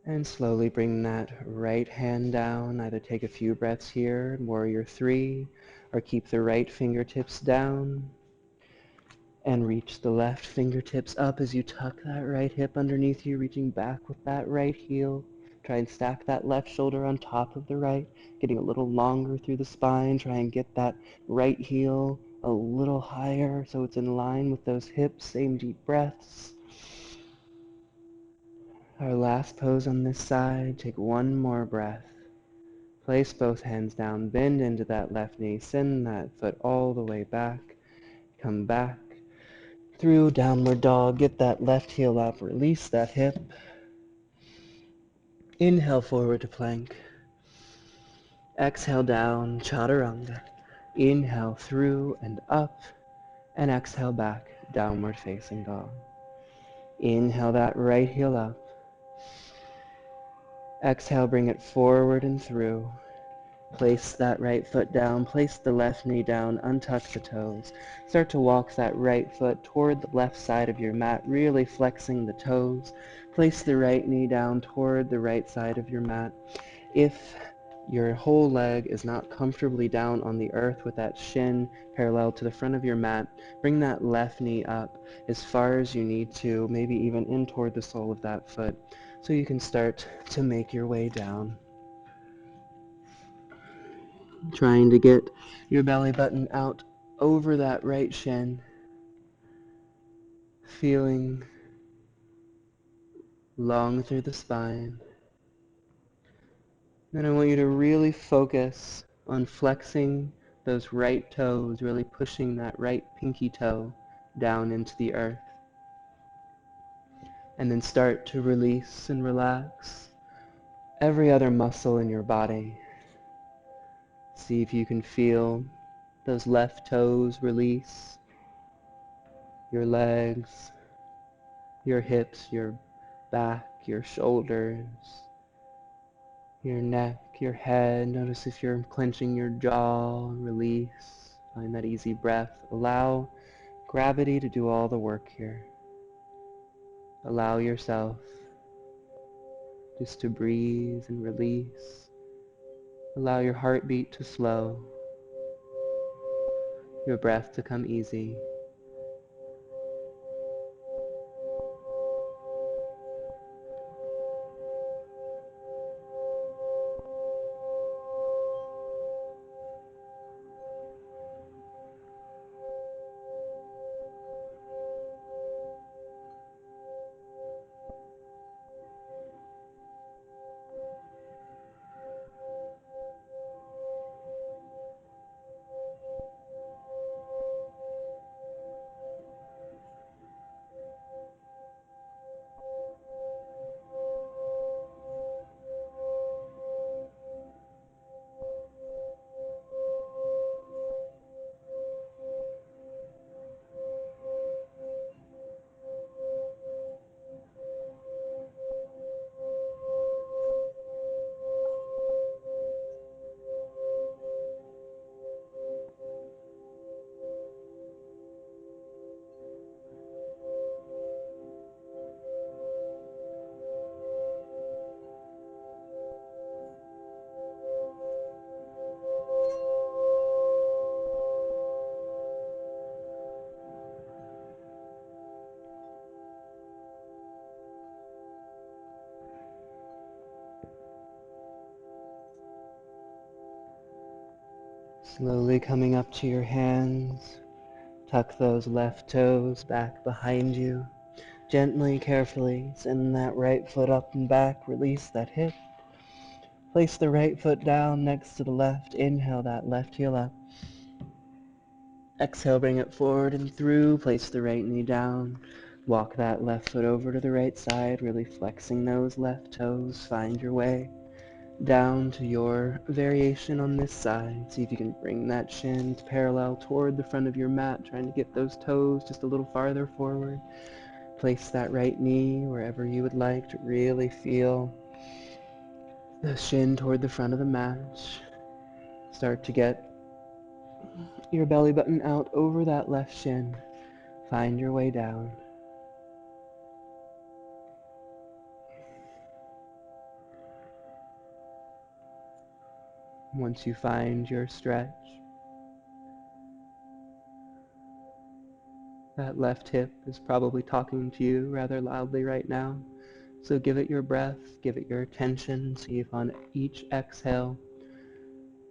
And slowly bring that right hand down. Either take a few breaths here, warrior three, or keep the right fingertips down. And reach the left fingertips up as you tuck that right hip underneath you, reaching back with that right heel. Try and stack that left shoulder on top of the right, getting a little longer through the spine. Try and get that right heel a little higher so it's in line with those hips. Same deep breaths. Our last pose on this side. Take one more breath. Place both hands down, bend into that left knee, send that foot all the way back. Come back through downward dog, get that left heel up, release that hip. Inhale forward to plank. Exhale down, chaturanga. Inhale through and up, and exhale back, downward facing dog. Inhale that right heel up. Exhale, bring it forward and through. Place that right foot down, place the left knee down, untuck the toes. Start to walk that right foot toward the left side of your mat, really flexing the toes. Place the right knee down toward the right side of your mat. If your whole leg is not comfortably down on the earth with that shin parallel to the front of your mat, bring that left knee up as far as you need to, maybe even in toward the sole of that foot, so you can start to make your way down. Trying to get your belly button out over that right shin. Feeling long through the spine. Then I want you to really focus on flexing those right toes, really pushing that right pinky toe down into the earth. And then start to release and relax every other muscle in your body. See if you can feel those left toes release, your legs, your hips, your back, your shoulders, your neck, your head. Notice if you're clenching your jaw, release. Find that easy breath. Allow gravity to do all the work here. Allow yourself just to breathe and release. Allow your heartbeat to slow, your breath to come easy. Slowly coming up to your hands, tuck those left toes back behind you. Gently, carefully, send that right foot up and back, release that hip. Place the right foot down next to the left. Inhale that left heel up. Exhale, bring it forward and through. Place the right knee down. Walk that left foot over to the right side, really flexing those left toes. Find your way down to your variation on this side. See if you can bring that shin parallel toward the front of your mat, trying to get those toes just a little farther forward. Place that right knee wherever you would like to really feel the shin toward the front of the mat. Start to get your belly button out over that left shin. Find your way down. Once you find your stretch, that left hip is probably talking to you rather loudly right now. So give it your breath, give it your attention. See if on each exhale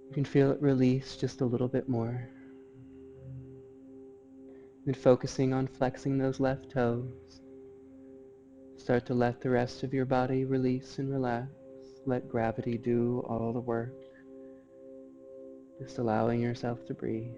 you can feel it release just a little bit more. And focusing on flexing those left toes. Start to let the rest of your body release and relax. Let gravity do all the work. Just allowing yourself to breathe.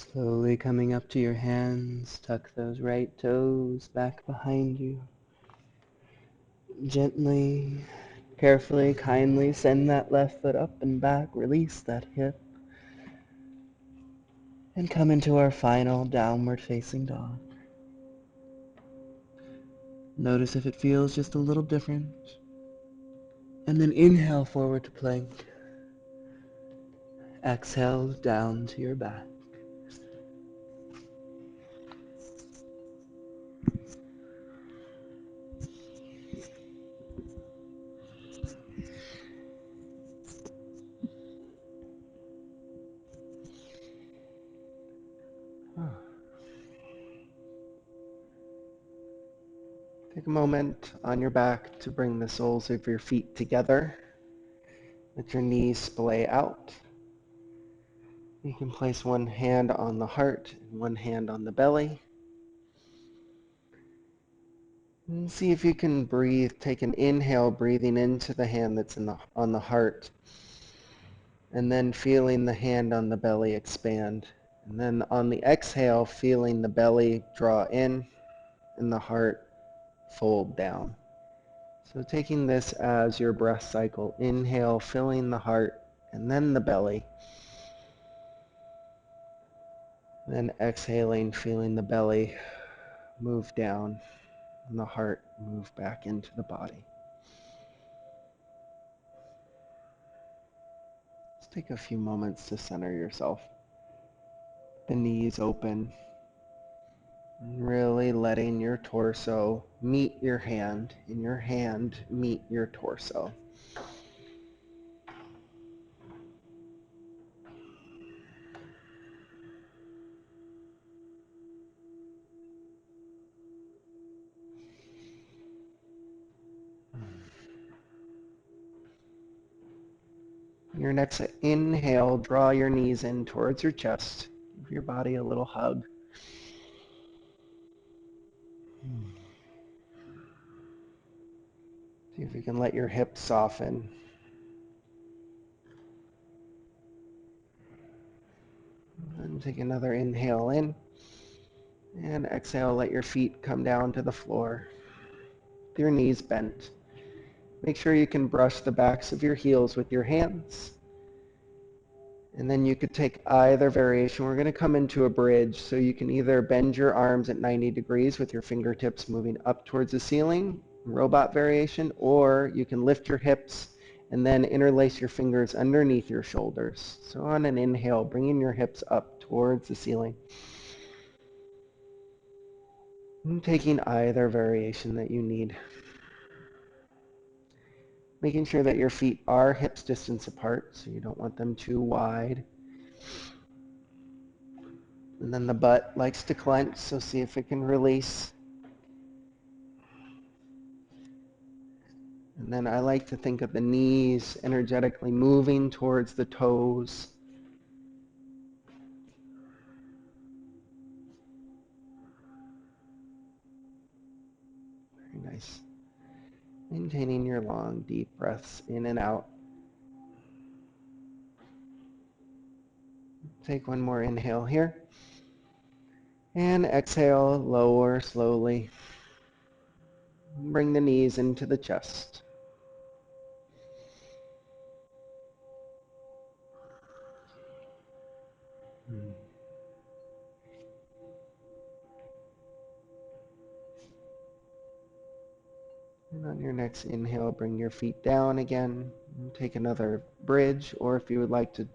Slowly coming up to your hands, tuck those right toes back behind you. Gently, carefully, kindly send that left foot up and back, release that hip, and come into our final downward facing dog. Notice if it feels just a little different. And then inhale forward to plank. Exhale down to your back. Take a moment on your back to bring the soles of your feet together. Let your knees splay out. You can place one hand on the heart and one hand on the belly. And see if you can breathe. Take an inhale, breathing into the hand that's on the heart. And then feeling the hand on the belly expand. And then on the exhale, feeling the belly draw in and the heart fold down. So taking this as your breath cycle, inhale, filling the heart, and then the belly. Then exhaling, feeling the belly move down and the heart move back into the body. Just take a few moments to center yourself. The knees open, really letting your torso meet your hand and your hand meet your torso. Your next inhale, draw your knees in towards your chest. Give your body a little hug. See if you can let your hips soften. And take another inhale in. And exhale, let your feet come down to the floor. With your knees bent. Make sure you can brush the backs of your heels with your hands. And then you could take either variation. We're going to come into a bridge, so you can either bend your arms at 90 degrees with your fingertips moving up towards the ceiling, robot variation, or you can lift your hips and then interlace your fingers underneath your shoulders. So on an inhale, bringing your hips up towards the ceiling. And taking either variation that you need. Making sure that your feet are hips distance apart, so you don't want them too wide. And then the butt likes to clench, so see if it can release. And then I like to think of the knees energetically moving towards the toes. Very nice. Maintaining your long, deep breaths in and out. Take one more inhale here. And exhale, lower slowly. Bring the knees into the chest. And on your next inhale, bring your feet down again. And take another bridge, or if you would like to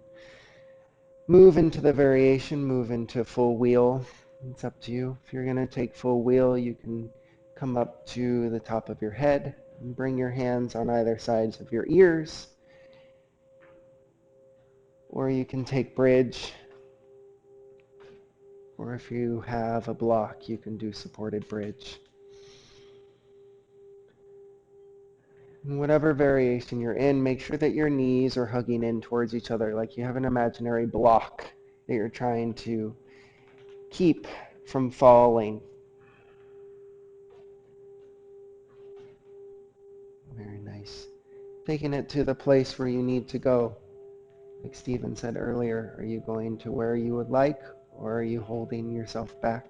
move into the variation, move into full wheel. It's up to you. If you're going to take full wheel, you can come up to the top of your head and bring your hands on either sides of your ears. Or you can take bridge. Or if you have a block, you can do supported bridge. And whatever variation you're in, make sure that your knees are hugging in towards each other, like you have an imaginary block that you're trying to keep from falling. Very nice. Taking it to the place where you need to go. Like Stephen said earlier, are you going to where you would like, Or are you holding yourself back?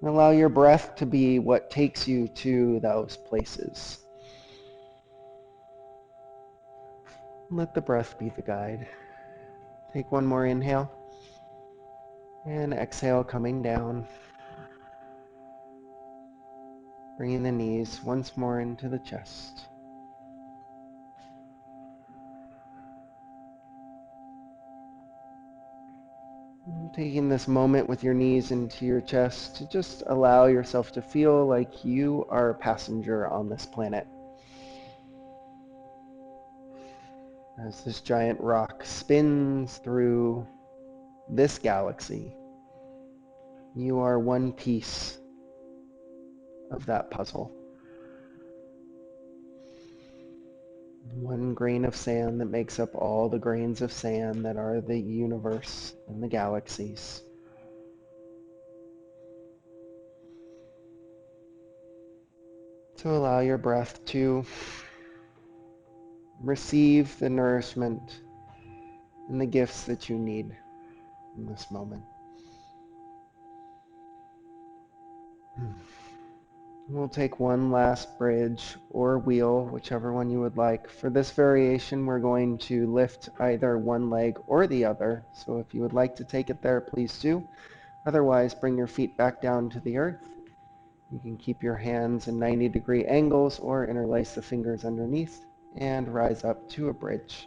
And allow your breath to be what takes you to those places. Let the breath be the guide. Take one more inhale. And exhale, coming down. Bringing the knees once more into the chest. Taking this moment with your knees into your chest to just allow yourself to feel like you are a passenger on this planet. As this giant rock spins through this galaxy, you are one piece of that puzzle. One grain of sand that makes up all the grains of sand that are the universe and the galaxies. So allow your breath to receive the nourishment and the gifts that you need in this moment. We'll take one last bridge or wheel, whichever one you would like. For this variation, we're going to lift either one leg or the other. So if you would like to take it there, please do. Otherwise, bring your feet back down to the earth. You can keep your hands in 90-degree angles or interlace the fingers underneath and rise up to a bridge.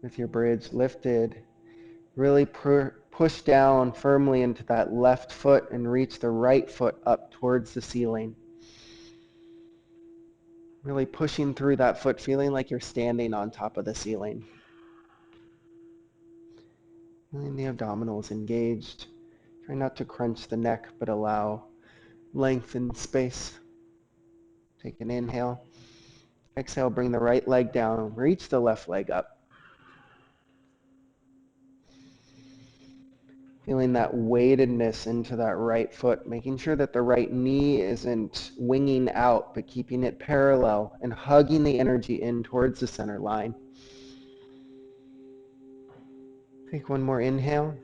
With your bridge lifted, really push down firmly into that left foot and reach the right foot up towards the ceiling. Really pushing through that foot, feeling like you're standing on top of the ceiling. Feeling the abdominals engaged. Try not to crunch the neck, but allow length and space. Take an inhale. Exhale, bring the right leg down. Reach the left leg up. Feeling that weightedness into that right foot, making sure that the right knee isn't winging out, but keeping it parallel and hugging the energy in towards the center line. Take one more inhale.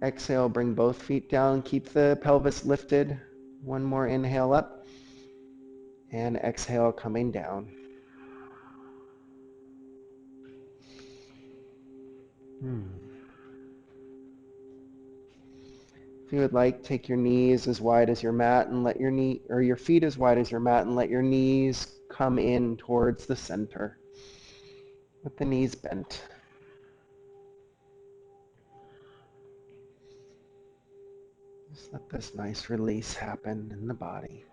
Exhale, bring both feet down. Keep the pelvis lifted. One more inhale up. And exhale, coming down. If you would like, take your knees as wide as your mat and let your feet as wide as your mat and let your knees come in towards the center. With the knees bent. Just let this nice release happen in the body.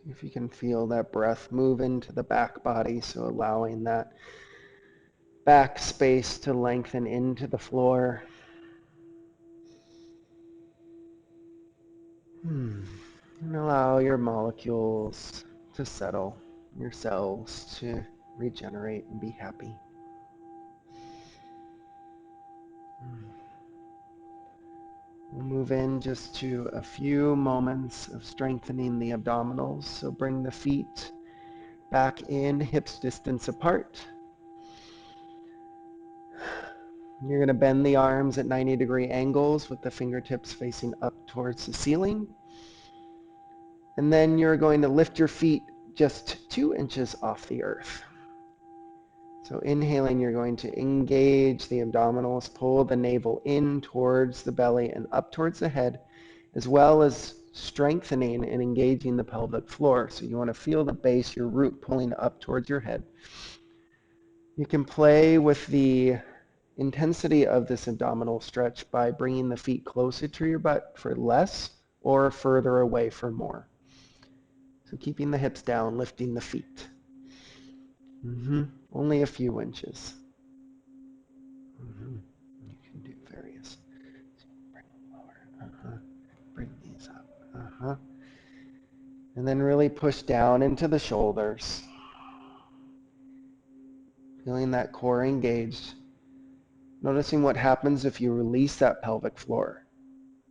See if you can feel that breath move into the back body, so allowing that back space to lengthen into the floor. And allow your molecules to settle, your cells to regenerate and be happy. We'll move in just to a few moments of strengthening the abdominals. So bring the feet back in, hips distance apart. You're going to bend the arms at 90-degree angles with the fingertips facing up towards the ceiling. And then you're going to lift your feet just 2 inches off the earth. So inhaling, you're going to engage the abdominals, pull the navel in towards the belly and up towards the head, as well as strengthening and engaging the pelvic floor. So you want to feel the base, your root pulling up towards your head. You can play with the intensity of this abdominal stretch by bringing the feet closer to your butt for less or further away for more. So keeping the hips down, lifting the feet. Only a few inches. And then really push down into the shoulders. Feeling that core engaged. Noticing what happens if you release that pelvic floor.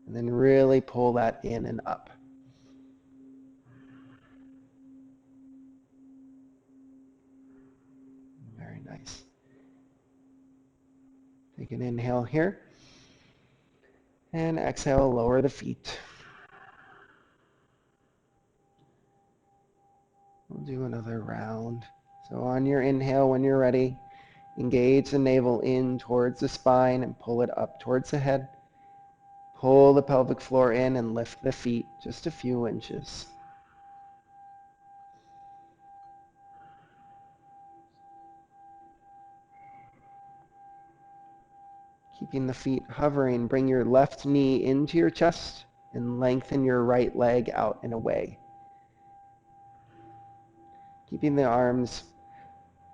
And then really pull that in and up. Very nice. Take an inhale here. And exhale, lower the feet. We'll do another round. So on your inhale, when you're ready, engage the navel in towards the spine and pull it up towards the head. Pull the pelvic floor in and lift the feet just a few inches. Keeping the feet hovering, bring your left knee into your chest and lengthen your right leg out and away. Keeping the arms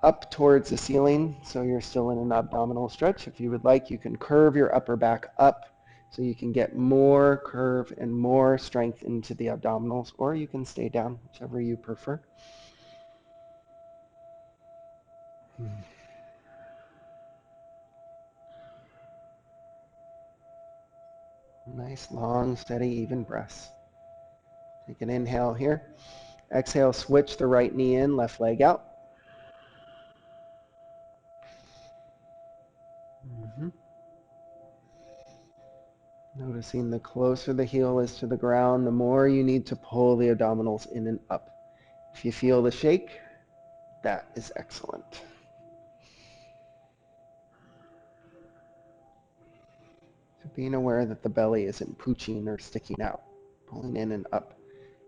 up towards the ceiling, so you're still in an abdominal stretch. If you would like, you can curve your upper back up so you can get more curve and more strength into the abdominals, or you can stay down, whichever you prefer. Nice, long, steady, even breaths. Take an inhale here. Exhale, switch the right knee in, left leg out. Noticing the closer the heel is to the ground, the more you need to pull the abdominals in and up. If you feel the shake, that is excellent. So being aware that the belly isn't pooching or sticking out, pulling in and up.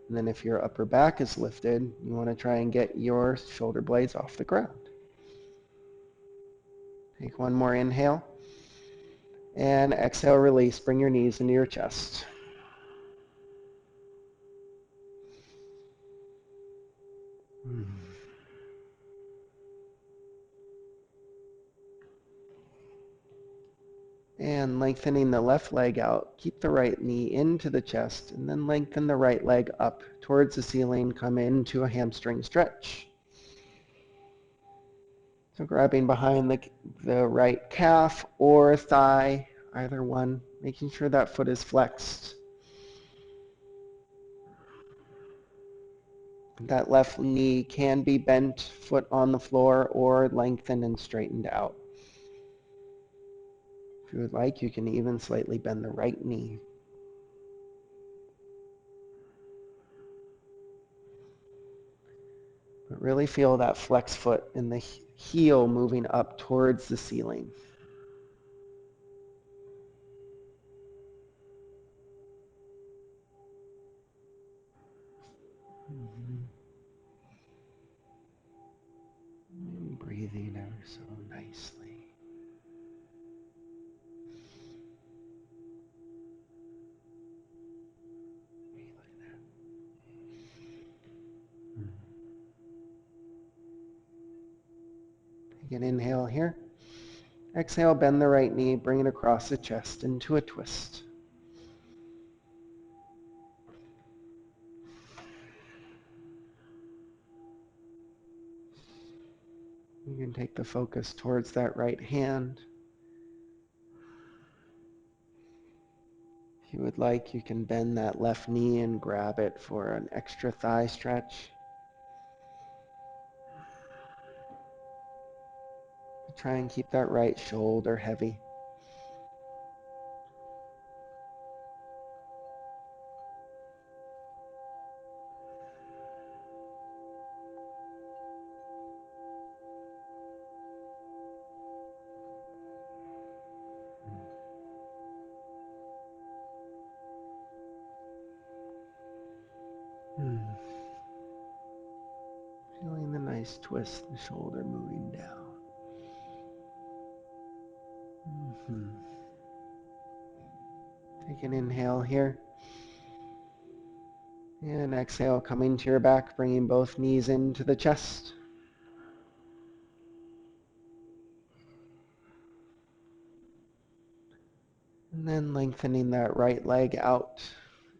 And then if your upper back is lifted, you want to try and get your shoulder blades off the ground. Take one more inhale. And exhale, release. Bring your knees into your chest. And lengthening the left leg out. Keep the right knee into the chest, and then lengthen the right leg up towards the ceiling. Come into a hamstring stretch. So grabbing behind the right calf or thigh, either one, making sure that foot is flexed. That left knee can be bent, foot on the floor, or lengthened and straightened out. If you would like, you can even slightly bend the right knee. But really feel that flex foot and the heel moving up towards the ceiling. And breathing ever so nicely. Take an inhale here. Exhale, bend the right knee, bring it across the chest into a twist. You can take the focus towards that right hand. If you would like, you can bend that left knee and grab it for an extra thigh stretch. Try and keep that right shoulder heavy. Feeling the nice twist, the shoulder moving down. Take an inhale here. And exhale, coming to your back, bringing both knees into the chest. And then lengthening that right leg out.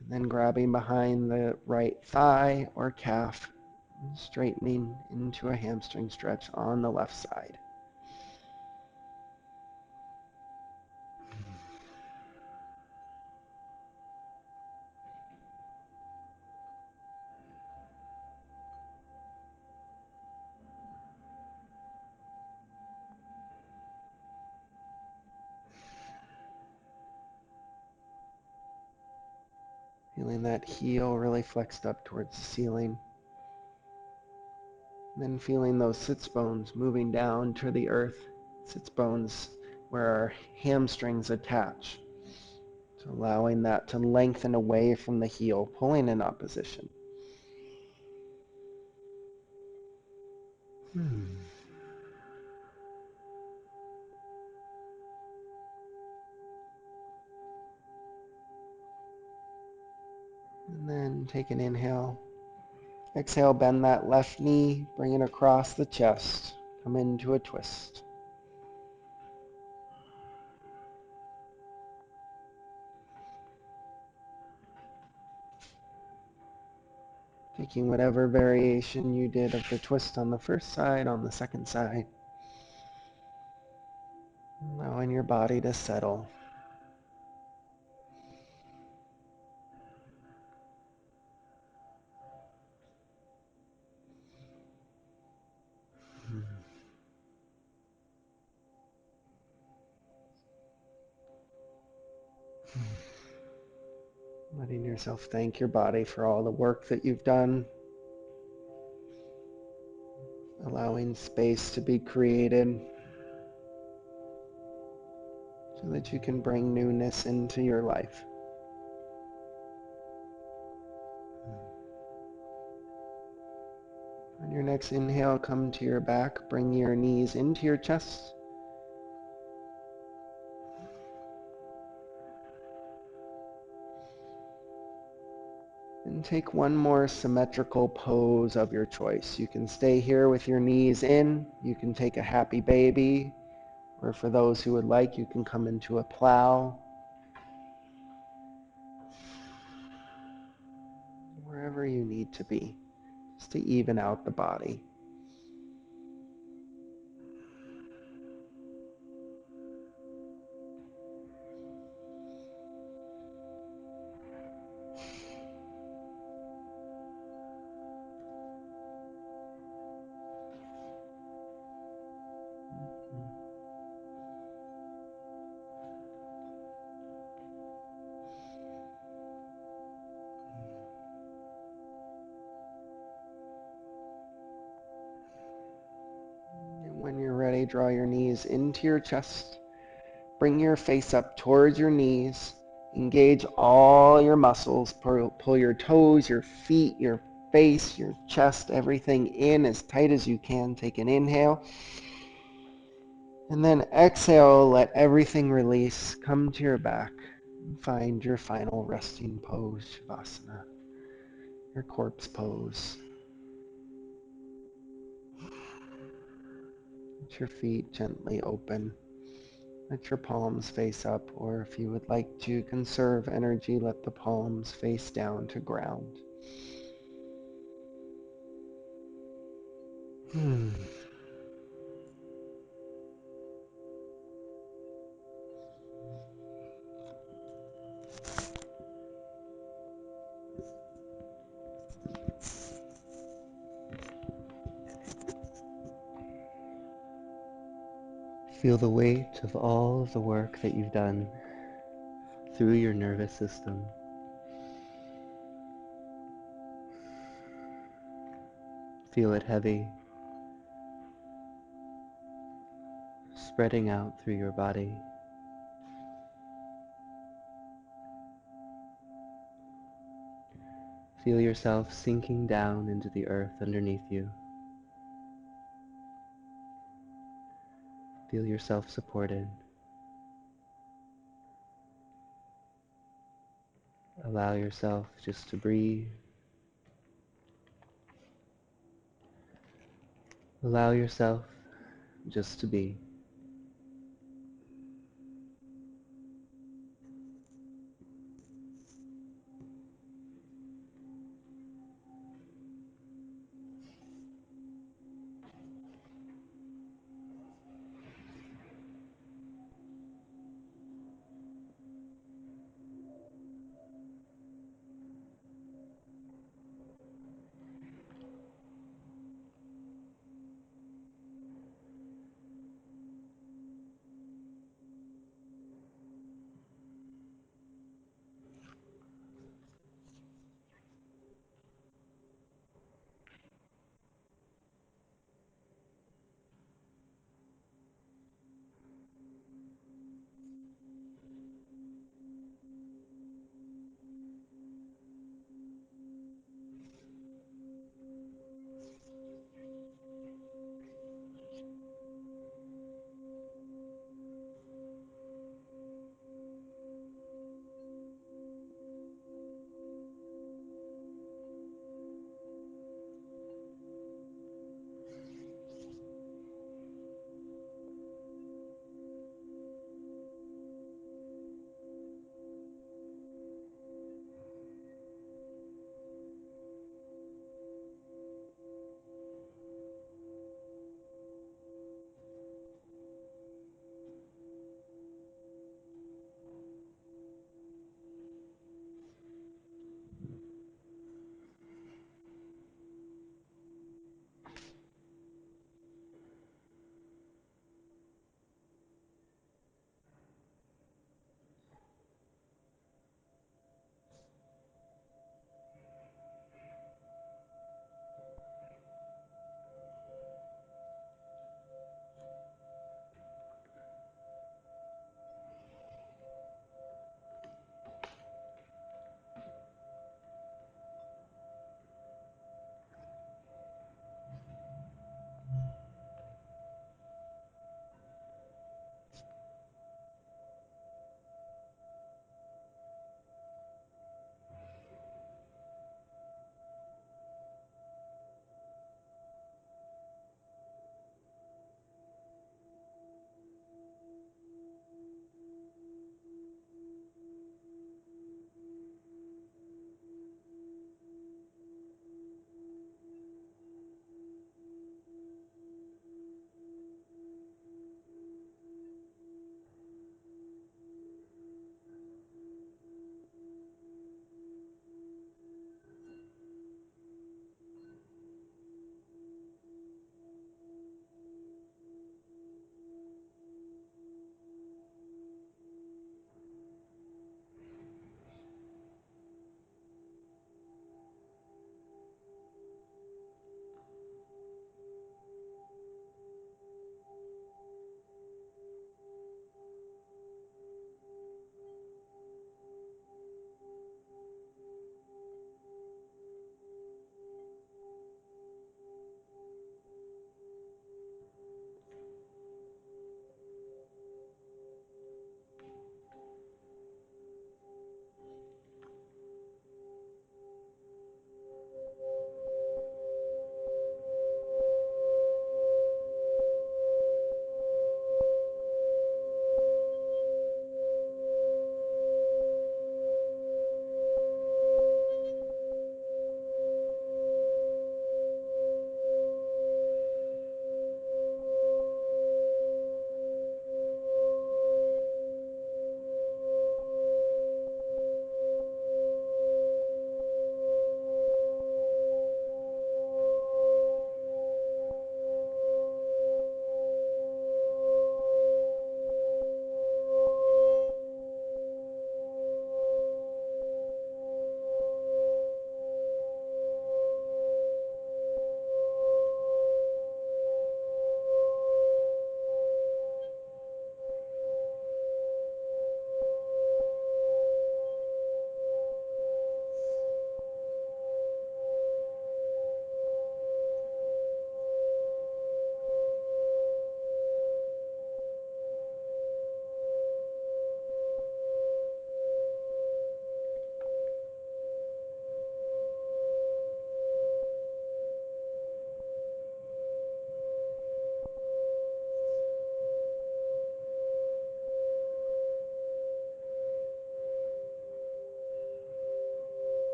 And then grabbing behind the right thigh or calf, and straightening into a hamstring stretch on the left side. Feeling that heel really flexed up towards the ceiling. Then feeling those sits bones moving down to the earth. Sits bones where our hamstrings attach. So allowing that to lengthen away from the heel, pulling in opposition. And then take an inhale. Exhale, bend that left knee, bring it across the chest. Come into a twist. Taking whatever variation you did of the twist on the first side, on the second side. Allowing your body to settle. Letting yourself thank your body for all the work that you've done. Allowing space to be created so that you can bring newness into your life. On your next inhale, come to your back. Bring your knees into your chest. And take one more symmetrical pose of your choice. You can stay here with your knees in. You can take a happy baby. Or for those who would like, you can come into a plow. Wherever you need to be, just to even out the body. And when you're ready, draw your knees into your chest. Bring your face up towards your knees. Engage all your muscles. Pull your toes, your feet, your face, your chest, everything in as tight as you can. Take an inhale. And then exhale, let everything release. Come to your back. Find your final resting pose, Shavasana, your corpse pose. Let your feet gently open. Let your palms face up, or if you would like to conserve energy, let the palms face down to ground. Feel the weight of all of the work that you've done through your nervous system. Feel it heavy, spreading out through your body. Feel yourself sinking down into the earth underneath you. Feel yourself supported. Allow yourself just to breathe. Allow yourself just to be.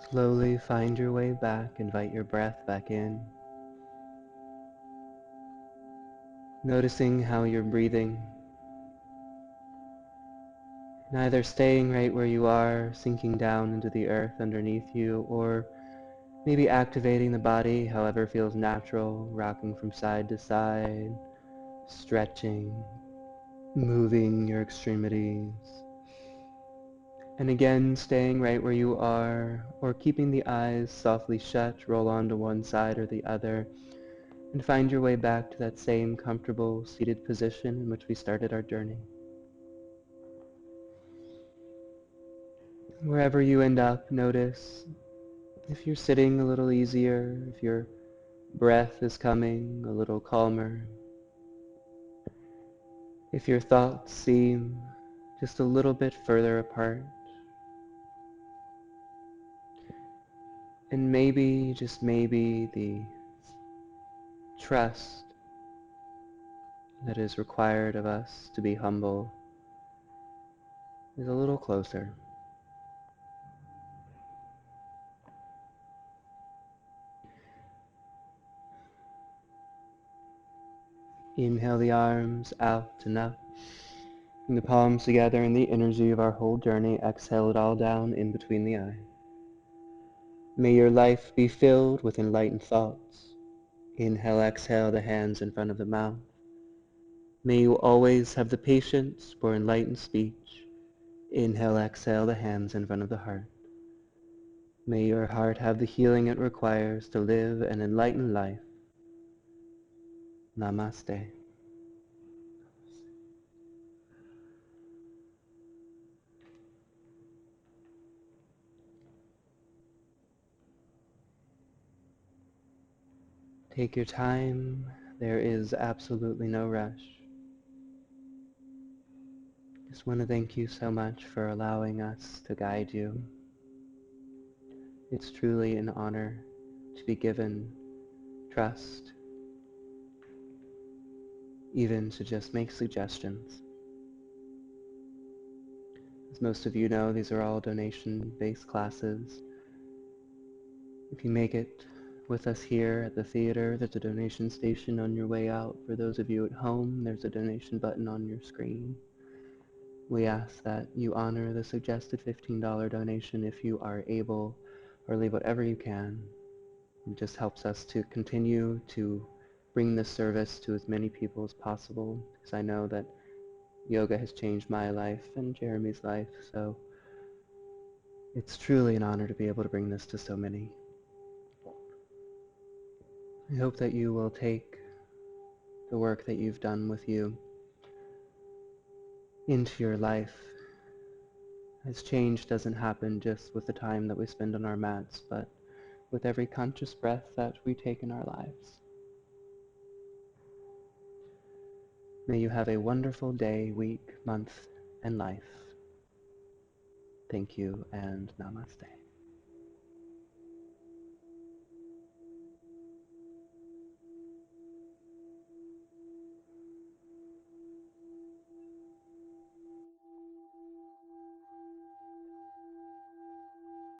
Slowly find your way back, invite your breath back in. Noticing how you're breathing, neither staying right where you are, sinking down into the earth underneath you, or maybe activating the body however feels natural, rocking from side to side, stretching, moving your extremities. And again, staying right where you are, or keeping the eyes softly shut, roll onto one side or the other, and find your way back to that same comfortable seated position in which we started our journey. Wherever you end up, notice if you're sitting a little easier, if your breath is coming a little calmer, if your thoughts seem just a little bit further apart, and maybe, just maybe, the trust that is required of us to be humble is a little closer. Inhale the arms out and up, and the palms together in the energy of our whole journey. Exhale it all down in between the eyes. May your life be filled with enlightened thoughts. Inhale, exhale, the hands in front of the mouth. May you always have the patience for enlightened speech. Inhale, exhale, the hands in front of the heart. May your heart have the healing it requires to live an enlightened life. Namaste. Take your time. There is absolutely no rush. Just want to thank you so much for allowing us to guide you. It's truly an honor to be given trust, even to just make suggestions. As most of you know, these are all donation-based classes. If you make it with us here at the theater, there's a donation station on your way out. For those of you at home, there's a donation button on your screen. We ask that you honor the suggested $15 donation if you are able, or leave whatever you can. It just helps us to continue to bring this service to as many people as possible, because I know that yoga has changed my life and Jeremy's life, so it's truly an honor to be able to bring this to so many. I hope that you will take the work that you've done with you into your life, as change doesn't happen just with the time that we spend on our mats, but with every conscious breath that we take in our lives. May you have a wonderful day, week, month, and life. Thank you, and namaste.